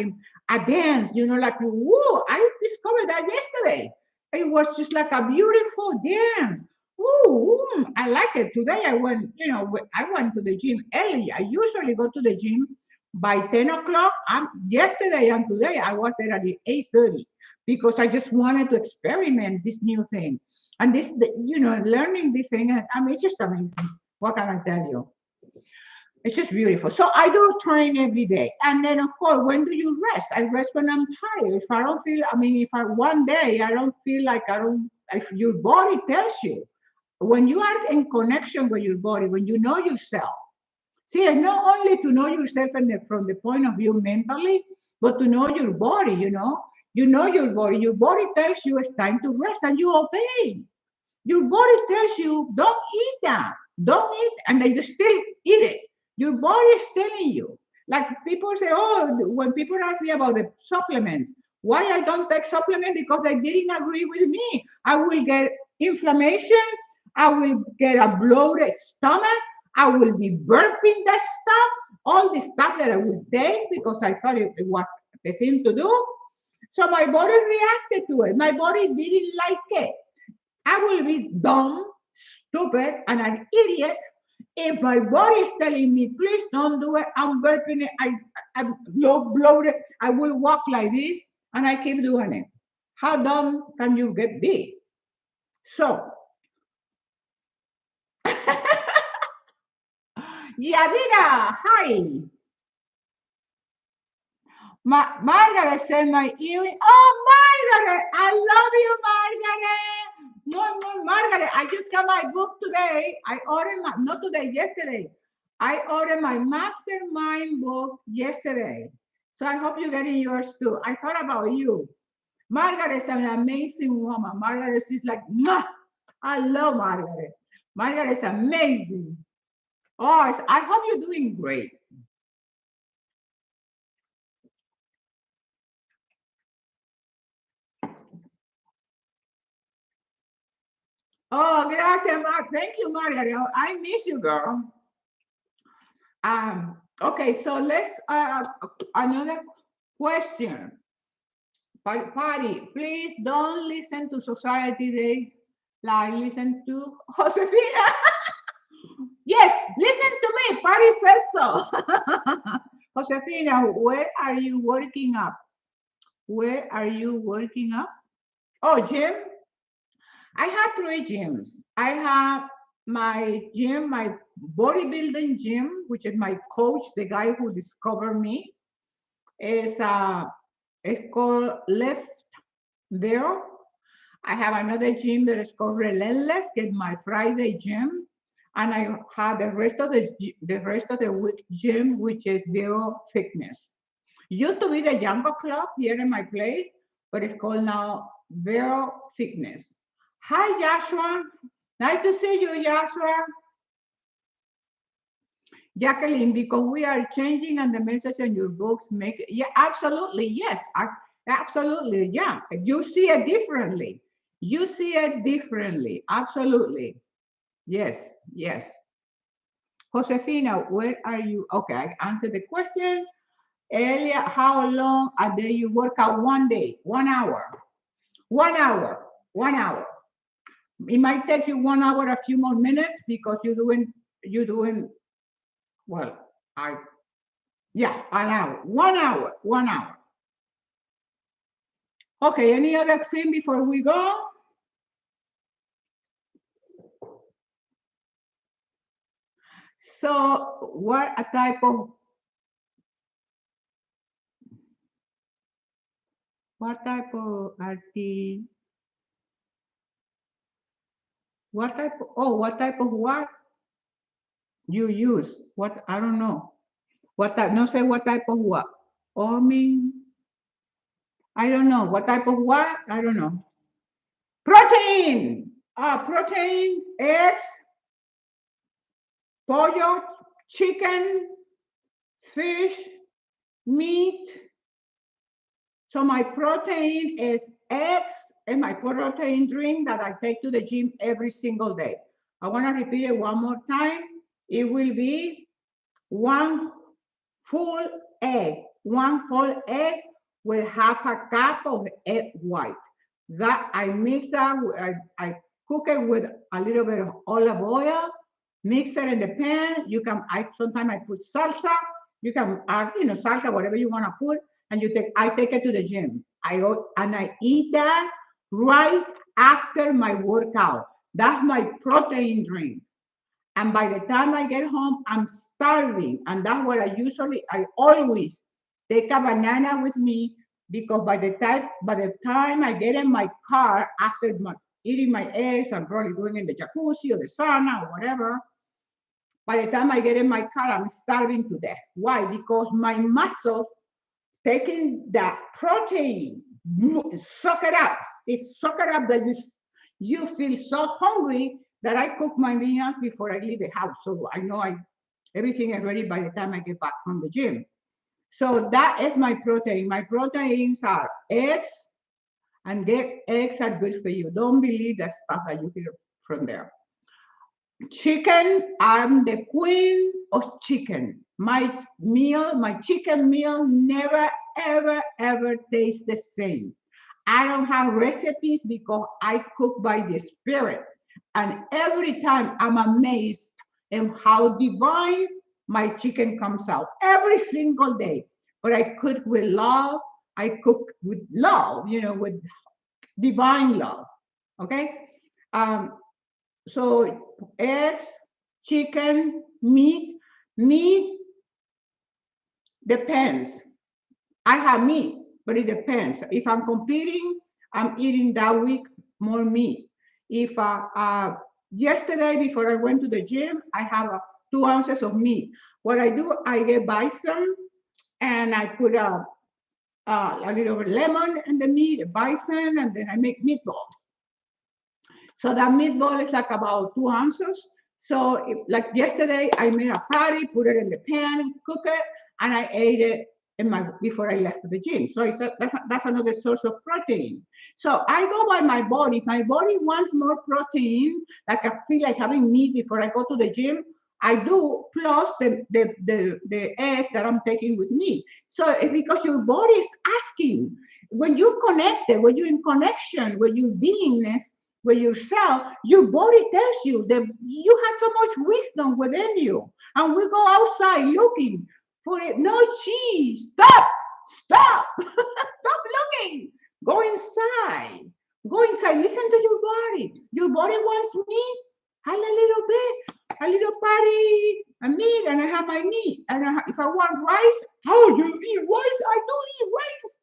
a dance, like, whoa, I discovered that yesterday. It was just like a beautiful dance. Ooh, I like it. Today I went to the gym early. I usually go to the gym by 10 o'clock. Yesterday and today I was there at 8:30 because I just wanted to experiment this new thing. And learning this thing, it's just amazing. What can I tell you? It's just beautiful. So I do train every day. And then, of course, when do you rest? I rest when I'm tired. If I don't feel, if one day I don't feel like if your body tells you, when you are in connection with your body, when you know yourself, see, and not only to know yourself from the point of view mentally, but to know your body, you know your body. Your body tells you it's time to rest and you obey. Your body tells you, don't eat that. Don't eat, and then you still eat it. Your body is telling you. Like people say, oh, when people ask me about the supplements, why I don't take supplements? Because they didn't agree with me. I will get inflammation. I will get a bloated stomach. I will be burping that stuff. All the stuff that I would take because I thought it was the thing to do. So my body reacted to it. My body didn't like it. I will be dumb, stupid, and an idiot if my body is telling me, please don't do it. I'm burping it. I'm bloated. I will walk like this, and I keep doing it. How dumb can you be? So, Yadira, hi. Margaret said my earring. Oh, Margaret, I love you, Margaret. No, Margaret, I just got my book today. I ordered not today, yesterday. I ordered my mastermind book yesterday. So I hope you're getting yours too. I thought about you. Margaret is an amazing woman. Margaret is like, mwah! I love Margaret. Margaret is amazing. Oh, I hope you're doing great. Oh, gracias, Mark. Thank you, Margaret. I miss you, girl. Okay, so let's another question. Patty, please don't listen to society. They like listen to Josefina. Yes, listen to me. Patty says so. Josefina, where are you working up? Where are you working up? Oh, gym. I have three gyms. I have my gym, my bodybuilding gym, which is my coach, the guy who discovered me. Is it's called Lift Vero. I have another gym that is called Relentless, get my Friday gym, and I have the rest of the week gym, which is Vero Fitness. Used to be the Jungle Club here in my place, but it's called now Vero Fitness. Hi, Joshua. Nice to see you, Joshua. Jacqueline, because we are changing and the message in your books make it. Yeah, absolutely. Yes, absolutely. Yeah, you see it differently. You see it differently. Absolutely. Yes, yes. Josefina, where are you? Okay, I answered the question. Elia, how long a day you work out? 1 day, 1 hour, 1 hour, 1 hour. It might take you 1 hour, a few more minutes because you're doing well. I Yeah, an hour, 1 hour, 1 hour. Okay, any other thing before we go? So, what type of what type of what you use? What, I don't know. What type? No, say what type of what? I mean, I don't know. What type of what? I don't know. Protein. Protein, eggs, pollo, chicken, fish, meat. So my protein is eggs and my protein drink that I take to the gym every single day. I want to repeat it one more time. It will be one full egg, one whole egg with half a cup of egg white. That I mix that, I cook it with a little bit of olive oil, mix it in the pan. Sometimes I put salsa. You can add, salsa, whatever you want to put, and I take it to the gym. I eat that right after my workout. That's my protein drink. And by the time I get home, I'm starving. And that's what I always take a banana with me because by the time I get in my car after eating my eggs, I'm probably doing in the jacuzzi or the sauna or whatever. By the time I get in my car, I'm starving to death. Why? Because my muscle taking that protein, suck it up. It's suck it up that you feel so hungry that I cook my meals before I leave the house. So I know everything is ready by the time I get back from the gym. So that is my protein. My proteins are eggs, and eggs are good for you. Don't believe the stuff that you hear from there. Chicken, I'm the queen of chicken. My chicken meal never, ever, ever tastes the same. I don't have recipes because I cook by the spirit. And every time I'm amazed at how divine my chicken comes out every single day. But I cook with love. I cook with love, with divine love. Okay. Um, so eggs, chicken, meat. Meat depends. I have meat, but it depends. If I'm competing, I'm eating that week more meat. If yesterday before I went to the gym, I have 2 ounces of meat. What I do, I get bison and I put a little lemon in the meat, bison, and then I make meatballs. So that meatball is like about 2 ounces. So like yesterday, I made a patty, put it in the pan, cook it, and I ate it before I left the gym. So that's another source of protein. So I go by my body. If my body wants more protein, like I feel like having meat before I go to the gym, I do, plus the egg that I'm taking with me. So it's because your body is asking. When you're connected, when you're in connection with your beingness, with yourself, your body tells you that you have so much wisdom within you. And we go outside looking for it. No, cheese. Stop. Stop. Stop looking. Go inside. Go inside. Listen to your body. Your body wants meat. Have a little bit, a little patty, a meat, and I have my meat. And if I want rice, how do you eat rice? I do eat rice.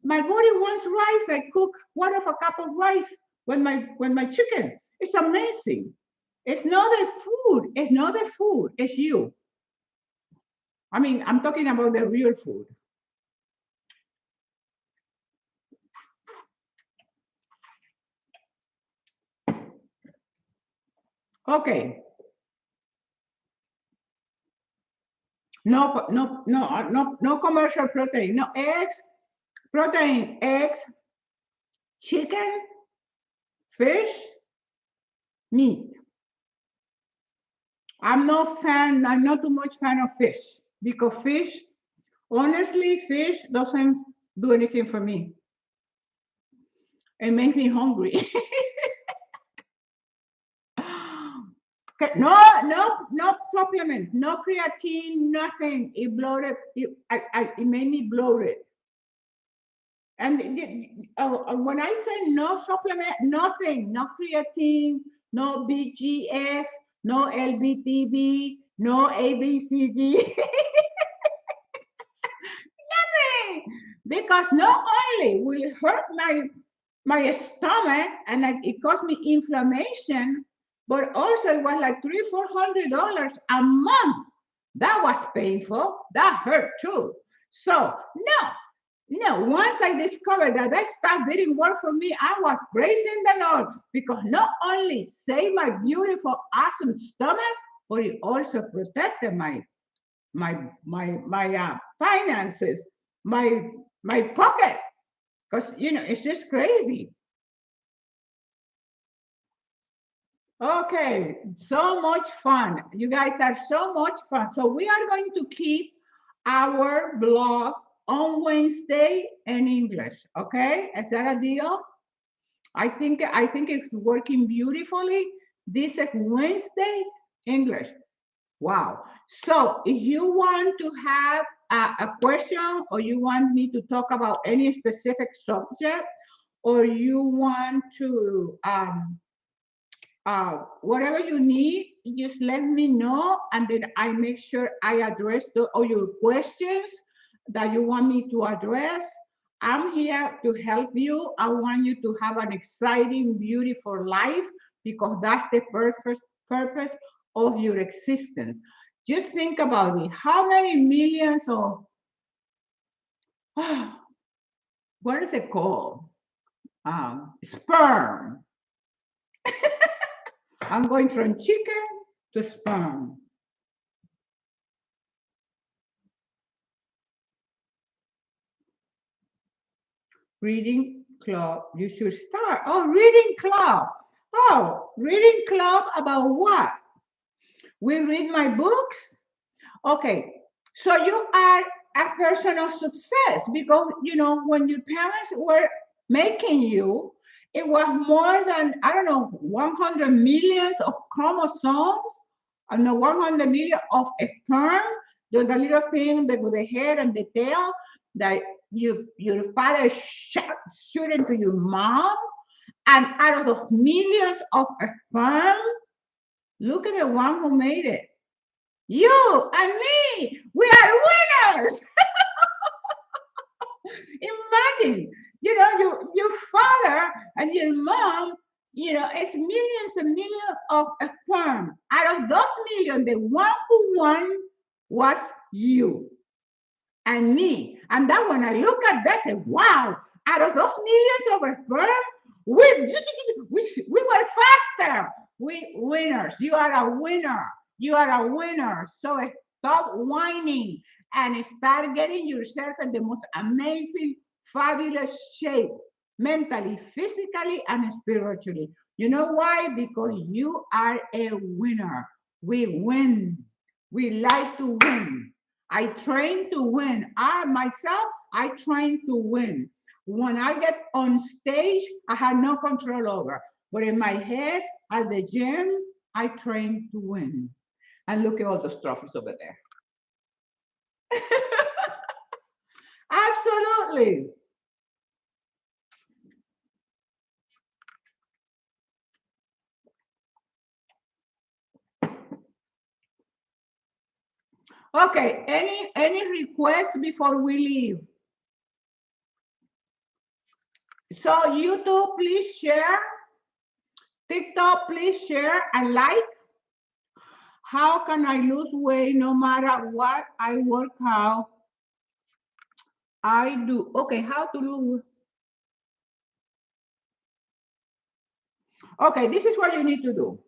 My body wants rice. I cook 1/4 cup of rice with my chicken. It's amazing. It's not the food. It's not the food. It's you. I mean, I'm talking about the real food. Okay. No, no, no, no, no commercial protein. No eggs, protein, eggs, chicken, fish, meat. I'm not too much fan of fish because fish, honestly, fish doesn't do anything for me. It makes me hungry. Okay, no, no, no supplement, no creatine, nothing. It bloated. It made me bloated. And when I say no supplement, nothing, no creatine, no BGS, no LBTB, no ABCD, nothing. Because not only will it hurt my stomach and it caused me inflammation, but also it was like $300-400 a month. That was painful. That hurt too. So no, once I discovered that that stuff didn't work for me, I was praising the Lord because not only saved my beautiful, awesome stomach, but it also protected my finances, my pocket. Because it's just crazy. Okay, so much fun. You guys are so much fun. So we are going to keep our blog on Wednesday in English. Okay, is that a deal? I think it's working beautifully. This is Wednesday English. Wow. So if you want to have a question or you want me to talk about any specific subject or you want to whatever you need, just let me know and then I make sure I address all your questions that you want me to address. I'm here to help you. I want you to have an exciting, beautiful life because that's the purpose of your existence. Just think about it. How many millions of, what is it called? Sperm. I'm going from chicken to sperm. Reading club, you should start. Oh, reading club. Oh, reading club about what? We read my books? Okay, so you are a person of success because, when your parents were making you, it was more than, I don't know, 100 millions of chromosomes, and 100 million of sperm, the little thing with the head and the tail that your father shoot into your mom. And out of those millions of sperm, look at the one who made it. You and me, we are winners. Imagine, your father and your mom, it's millions and millions of sperm. Out of those millions, the one who won was you and me. And that when I look at that, I say, wow, out of those millions of sperm, we were faster. We winners. You are a winner. You are a winner. So stop whining and start getting yourself in the most amazing, fabulous shape, mentally, physically, and spiritually. You know why? Because you are a winner. We win. We like to win. I train to win. I myself, I train to win. When I get on stage, I have no control over. But in my head, at the gym, I train to win. And look at all those trophies over there. Absolutely. Okay, any requests before we leave? So YouTube, please share. TikTok, please share and like. How can I lose weight no matter what I work out? I do. Okay, how to lose? Okay, this is what you need to do.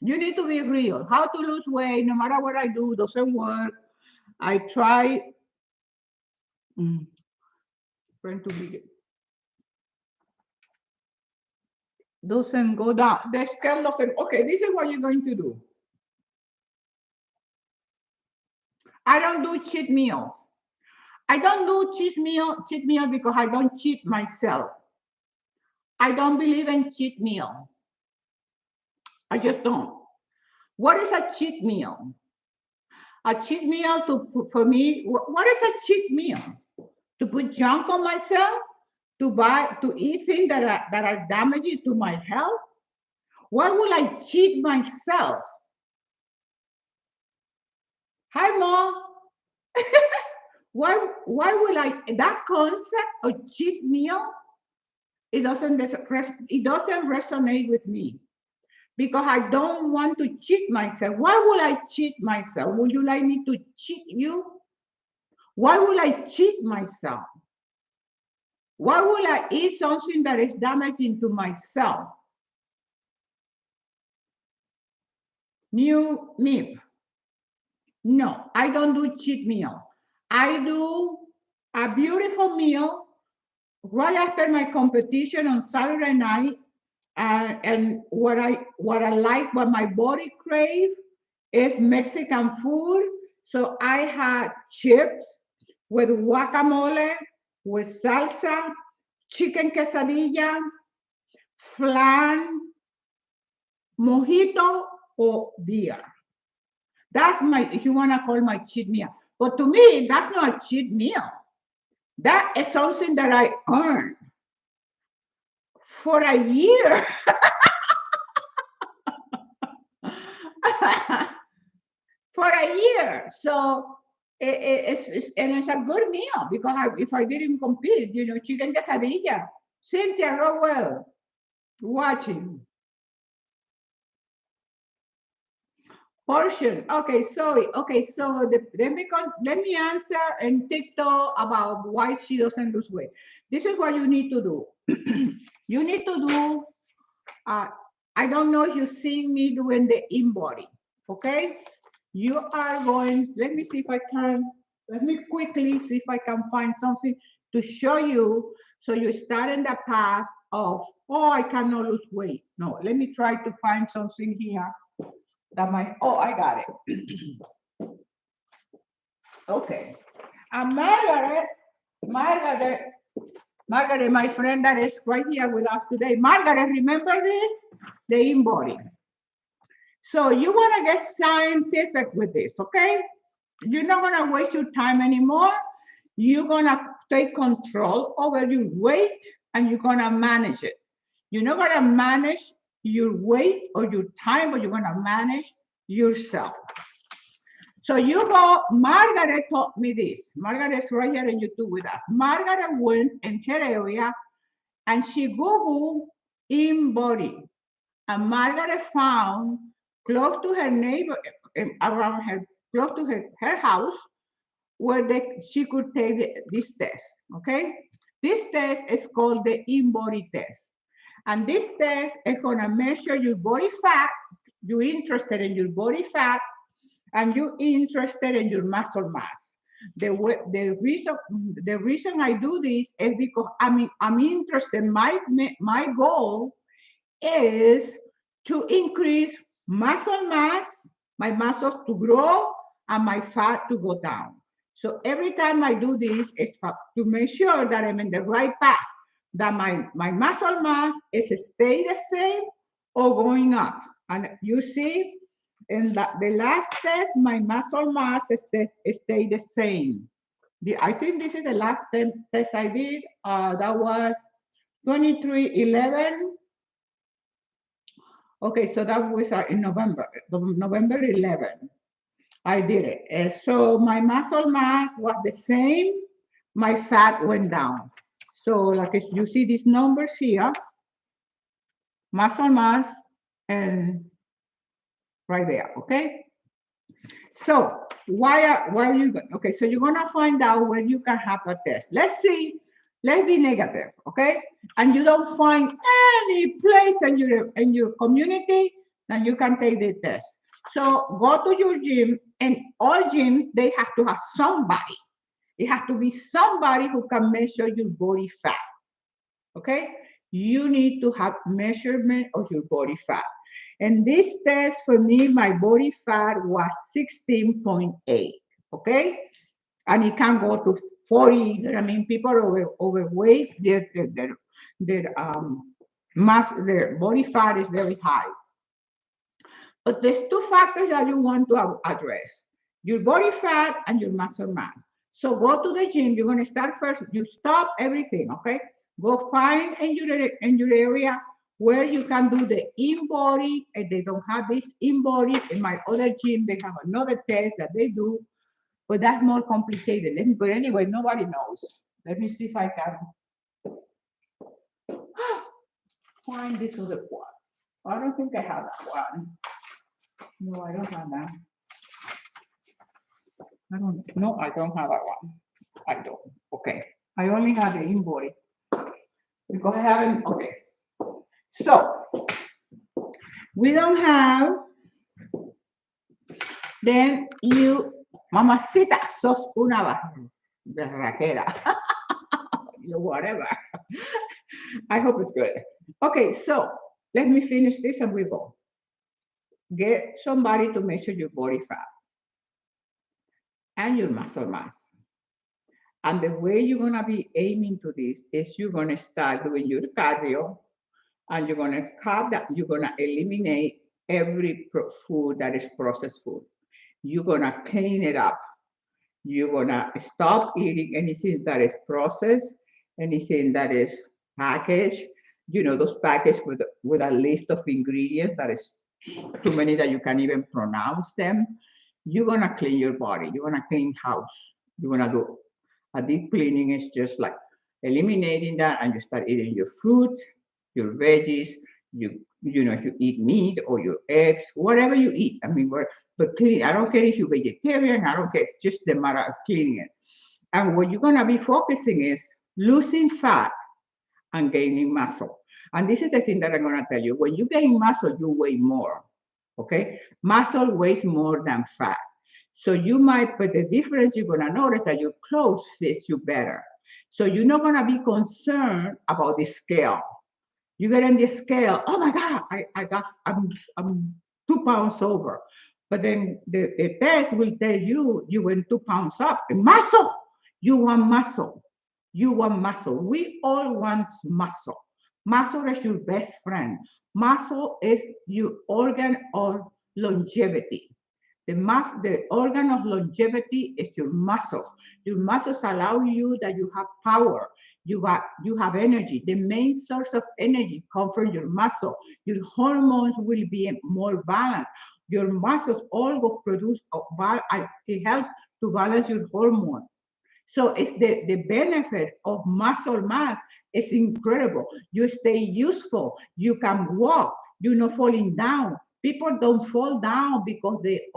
You need to be real. How to lose weight no matter what I do doesn't work. I try. Trying to be doesn't go down. The scale doesn't. Okay, this is what you're going to do. I don't do cheat meals. I don't do cheat meal because I don't cheat myself. I don't believe in cheat meal. I just don't. What is a cheat meal? A cheat meal for me, what is a cheat meal? To put junk on myself? To eat things that are damaging to my health? Why will I cheat myself? Hi, Mom. Why will I, that concept of cheat meal, it doesn't resonate with me because I don't want to cheat myself. Why will I cheat myself? Would you like me to cheat you? Why will I cheat myself? Why will I eat something that is damaging to myself? New MIP. No, I don't do cheat meal. I do a beautiful meal right after my competition on Saturday night. And what I like, what my body craves is Mexican food. So I had chips with guacamole, with salsa, chicken quesadilla, flan, mojito, or beer. That's my, if you want to call my cheat meal. But to me, that's not a cheat meal. That is something that I earned for a year. For a year. So it's a good meal because if I didn't compete, chicken quesadilla. Cynthia Rowell, watching. Portion. Okay, sorry. Okay, so let me answer in TikTok about why she doesn't lose weight. This is what you need to do. You need to do. I don't know if you see me doing the in-body. Okay, you are going. Let me see if I can. Let me quickly see if I can find something to show you. So you start in the path of, oh, I cannot lose weight. No, let me try to find something here. I got it. Okay. And Margaret, my friend that is right here with us today. Margaret, remember this? The in-body. So you want to get scientific with this, okay? You're not going to waste your time anymore. You're going to take control over your weight and you're going to manage it. You're not going to manage your weight or your time, but you're going to manage yourself. So Margaret taught me this. Margaret's right here in YouTube with us. Margaret went in her area and she Googled in-body. And Margaret found close to her neighbor, around her, close to her house, where she could take this test, okay? This test is called the in-body test. And this test is gonna measure your body fat. You're interested in your body fat, and you're interested in your muscle mass. The reason I do this is because I'm interested. My goal is to increase muscle mass, my muscles to grow, and my fat to go down. So every time I do this, it's to make sure that I'm in the right path. that my muscle mass is stay the same or going up. And you see, in the last test, my muscle mass stay the same. I think this is the last test I did. That was 23/11. Okay, so that was in November, November 11. I did it. So my muscle mass was the same. My fat went down. So like you see these numbers here, muscle mass and right there, okay? So why are you, okay, so you're gonna find out where you can have a test. Let's see, let's be negative, okay? And you don't find any place in your community that you can take the test. So go to your gym, and all gyms, they have to have somebody. It has to be somebody who can measure your body fat, okay? You need to have measurement of your body fat. And this test for me, my body fat was 16.8, okay? And it can go to 40. You know what I mean? People are overweight, their body fat is very high. But there's two factors that you want to address: your body fat and your muscle mass. So go to the gym. You're going to start first. You stop everything, okay? Go find in your area where you can do the in-body. And they don't have this in-body. In my other gym, they have another test that they do, but that's more complicated. But anyway, nobody knows. Let me see if I can find this other one. I don't think I have that one. No, I don't have that. I don't have that one. I don't. Okay. I only have the in-body. Because I haven't, okay. So, we don't have, then you, mamacita, sos una berraquera. Whatever. I hope it's good. Okay, so let me finish this and we go. Get somebody to measure your body fat and your muscle mass. And the way you're going to be aiming to this is you're going to start doing your cardio, and you're going to cut that. You're going to eliminate every food that is processed food. You're going to clean it up. You're going to stop eating anything that is processed, anything that is packaged. You know, those packaged with a list of ingredients that is too many that you can't even pronounce them. You're going to clean your body. You're going to clean house. You're going to do a deep cleaning. Is just like eliminating that, and you start eating your fruit, your veggies, you know, if you eat meat or your eggs, whatever you eat. I mean, but clean. I don't care if you're vegetarian. I don't care. It's just the matter of cleaning it. And what you're gonna be focusing is losing fat and gaining muscle. And this is the thing that I'm gonna tell you. When you gain muscle, you weigh more. Okay, muscle weighs more than fat. So you might, but the difference you're gonna notice that your clothes fit you better. So you're not gonna be concerned about the scale. You get on the scale, oh my God, I'm 2 pounds over. But then the test will tell you you went 2 pounds up. Muscle, you want muscle. You want muscle. We all want muscle. Muscle is your best friend. Muscle is your organ of longevity. The organ of longevity is your muscles. Your muscles allow you that you have power. You have energy. The main source of energy comes from your muscle. Your hormones will be more balanced. Your muscles all will produce, it helps to balance your hormone. So it's the benefit of muscle mass is incredible. You stay useful. You can walk. You're not falling down. People don't fall down because they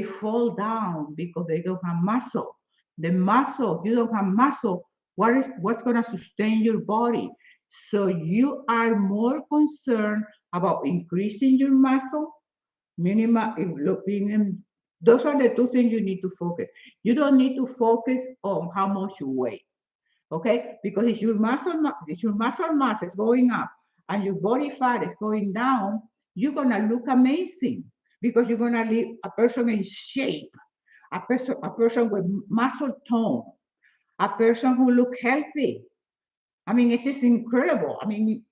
fall down because they don't have muscle. The muscle, you don't have muscle. What's going to sustain your body? So you are more concerned about increasing your muscle, those are the two things you need to focus. You don't need to focus on how much you weigh, okay? Because if your muscle mass is going up and your body fat is going down, you're gonna look amazing because you're gonna leave a person in shape, a person with muscle tone, a person who look healthy. I mean, it's just incredible. I mean,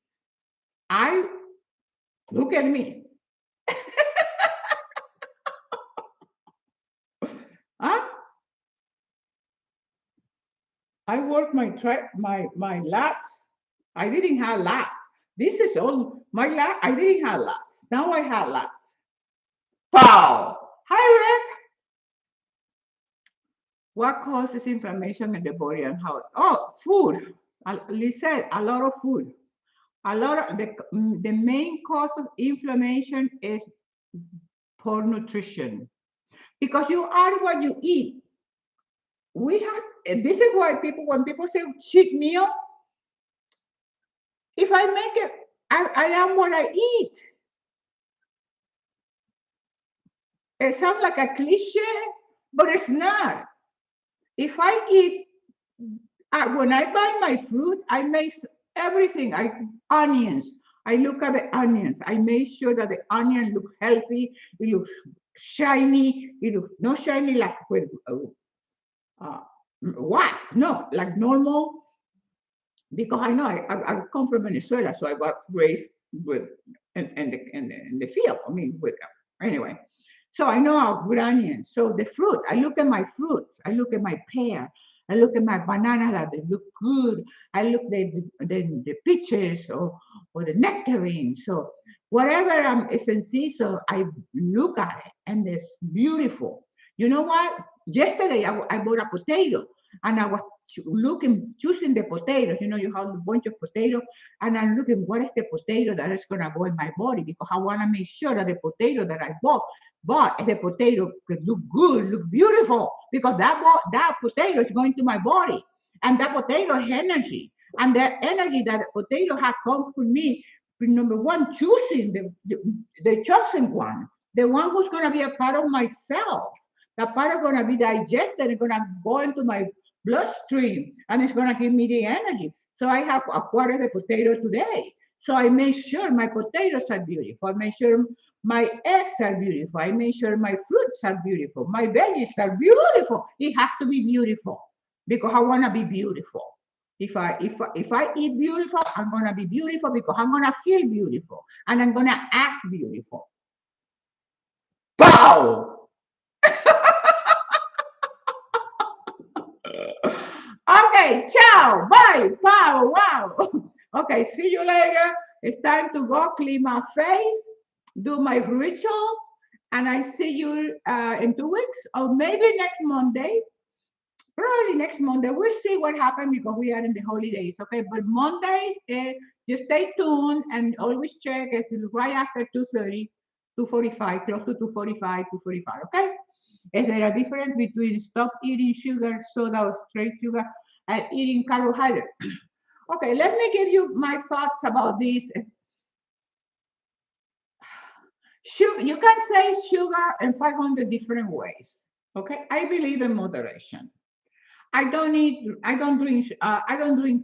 I look at me. Huh? I work my lats. I didn't have lats. This is all my lat. I didn't have lats. Now I have lats. Wow. Hi, Rick. What causes inflammation in the body and how? Oh, food. Lisa, a lot of food. A lot of the main cause of inflammation is poor nutrition because you are what you eat. We have this is why people when people say cheat meal, if I make it, I am what I eat. It sounds like a cliche, but it's not. If I eat, when I buy my fruit, I make everything. Onions. I look at the onions. I make sure that the onion look healthy. It looks shiny. It looks not shiny like with uh, wax. No, like normal. Because I know I come from Venezuela, so I was raised with in the field. I mean, with anyway. So I know how good onions. So the fruit, I look at my fruits. I look at my pear. I look at my banana that they look good. I look at the peaches or the nectarines. So whatever is in season, I look at it and it's beautiful. You know what? Yesterday I bought a potato and I was choosing the potatoes. You know, you have a bunch of potatoes, and I'm looking what is the potato that is gonna go in my body because I want to make sure that the potato that I bought but the potato could look good, look beautiful, because that potato is going to my body, and that potato has energy, and the energy that the potato has come from me. Number one, choosing the chosen one, the one who's going to be a part of myself. That part is going to be digested, it's going to go into my bloodstream, and it's going to give me the energy. So I have acquired the potato today. So I make sure my potatoes are beautiful. I make sure my eggs are beautiful. I make sure my fruits are beautiful. My veggies are beautiful. It has to be beautiful because I want to be beautiful. If I eat beautiful, I'm gonna be beautiful because I'm gonna feel beautiful and I'm gonna act beautiful. Pow! Okay, ciao, bye, pow, wow. Okay, see you later. It's time to go clean my face, do my ritual, and I see you in 2 weeks or maybe next Monday. Probably next Monday. We'll see what happens because we are in the holidays, okay? But Mondays, just stay tuned and always check it's right after 2:30, 2:45, close to 2:45, 2:45, okay? Is there a difference between stop eating sugar, soda, or straight sugar, and eating carbohydrate? Okay, let me give you my thoughts about this. Sugar, you can say sugar in 500 different ways, okay? I believe in moderation. I don't drink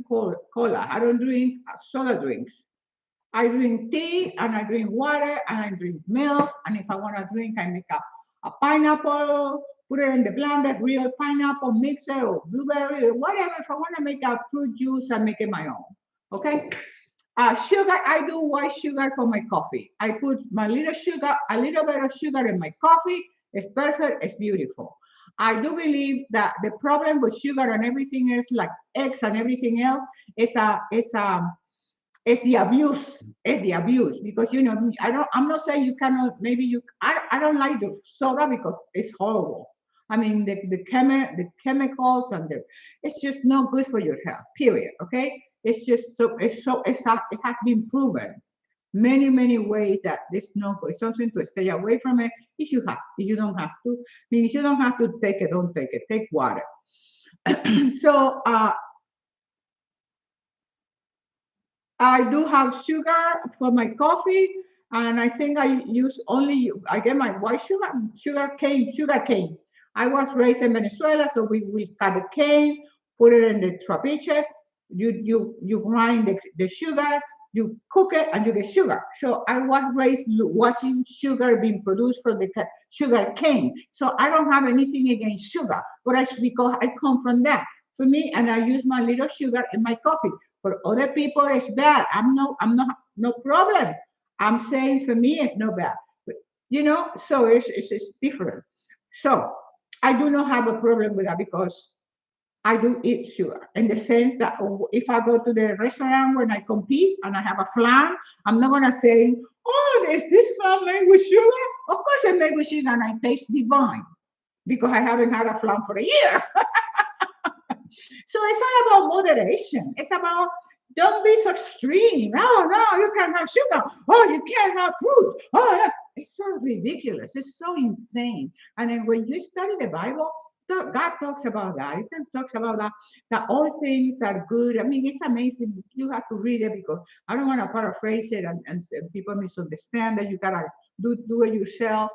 cola. I don't drink soda drinks. I drink tea and I drink water and I drink milk. And if I want to drink, I make a pineapple, put it in the blender, real pineapple mixer or blueberry or whatever. If I want to make a fruit juice, I make it my own. Okay. Sugar, I do white sugar for my coffee. I put my little sugar, a little bit of sugar in my coffee. It's perfect. It's beautiful. I do believe that the problem with sugar and everything else, like eggs and everything else, is the abuse. It's the abuse because I'm not saying you cannot. Maybe you. I don't like the soda because it's horrible. I mean the chemicals and it's just not good for your health. Period. Okay. It's just it has been proven many ways that it's no good. It's something to stay away from it if you have. If you don't have to. I mean, if you don't have to take it, don't take it. Take water. So I do have sugar for my coffee, and I think I get my white sugar cane. I was raised in Venezuela, so we cut the cane, put it in the trapiche. You grind the sugar, you cook it, and you get sugar. So I was raised watching sugar being produced from the sugar cane. So I don't have anything against sugar, but because I come from that. For me, and I use my little sugar in my coffee. For other people, it's bad. No problem. I'm saying for me, it's no bad. But, so it's different. So I do not have a problem with that because I do eat sugar in the sense that if I go to the restaurant when I compete and I have a flan, I'm not gonna say, "Oh, is this flan made with sugar?" Of course, it's made with sugar and I taste divine because I haven't had a flan for a year. So it's all about moderation. It's about don't be so extreme. Oh no, you can't have sugar. Oh, you can't have fruit. Oh, no. It's so ridiculous. It's so insane. And then when you study the Bible, God talks about that. He talks about that all things are good. I mean, it's amazing. You have to read it because I don't want to paraphrase it and people misunderstand that you gotta do it yourself,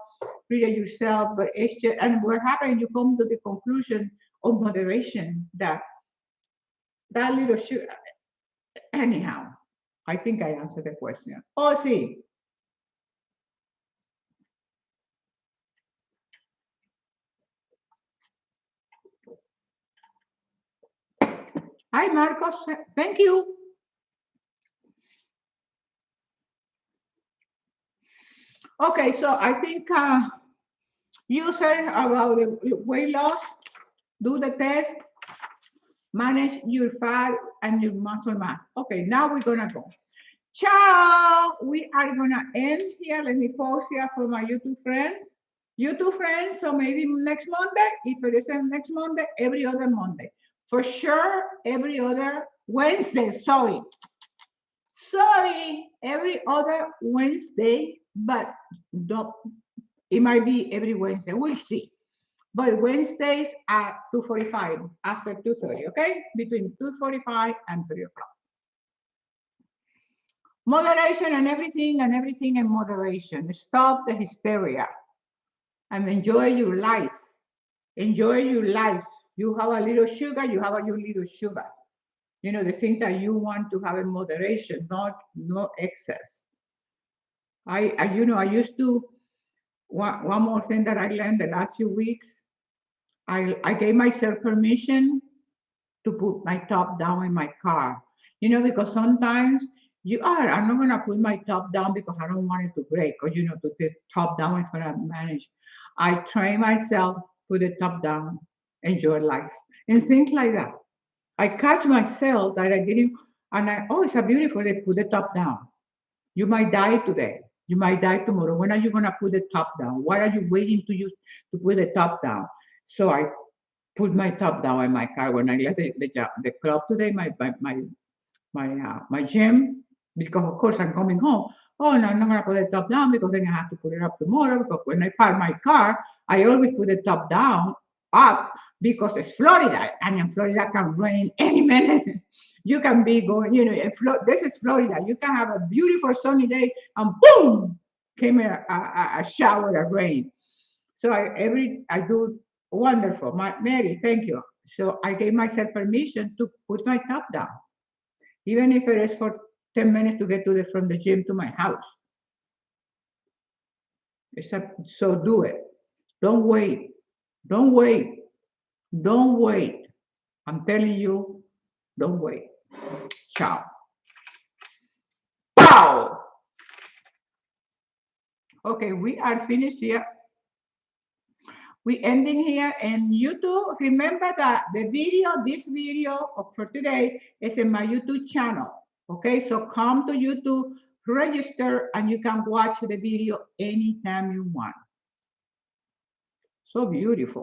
read it yourself. But it's just, and what happens, you come to the conclusion of moderation that little sugar. Anyhow, I think I answered the question. Oh, see. Hi, Marcos. Thank you. Okay, so I think you said about the weight loss, do the test, manage your fat and your muscle mass. Okay, now we're gonna go. Ciao. We are gonna end here. Let me pause here for my YouTube friends. YouTube friends, so maybe next Monday. If it isn't next Monday, every other Monday. For sure, every other Wednesday. Sorry, every other Wednesday, but don't, it might be every Wednesday. We'll see. But Wednesdays at 2:45 after 2:30, okay? Between 2:45 and 3 o'clock. Moderation and everything in moderation. Stop the hysteria and enjoy your life. Enjoy your life. You have a little sugar, you have your little sugar. The thing that you want to have in moderation, not no excess. I used to, one more thing that I learned the last few weeks, I gave myself permission to put my top down in my car. Because sometimes I'm not gonna put my top down because I don't want it to break, or to the top down is gonna manage. I train myself, put the top down, enjoy life, and things like that. I catch myself that I didn't, and it's a beautiful day, put the top down. You might die today. You might die tomorrow. When are you gonna put the top down? Why are you waiting to put the top down? So I put my top down in my car when I left the club today, my gym, because of course I'm coming home. Oh no, I'm not gonna put the top down because then I have to put it up tomorrow. Because when I park my car, I always put the top down up because it's Florida, and in Florida can rain any minute. You can be going, this is Florida. You can have a beautiful sunny day, and boom, came a shower of rain. So I do wonderful. Mary, thank you. So I gave myself permission to put my top down, even if it is for 10 minutes to get from the gym to my house. So do it. Don't wait. Don't wait. Don't wait. I'm telling you, don't wait. Ciao. Pow! Okay, we are finished here. We ending here in YouTube. Remember that this video for today is in my YouTube channel. Okay, so come to YouTube, register, and you can watch the video anytime you want. So beautiful.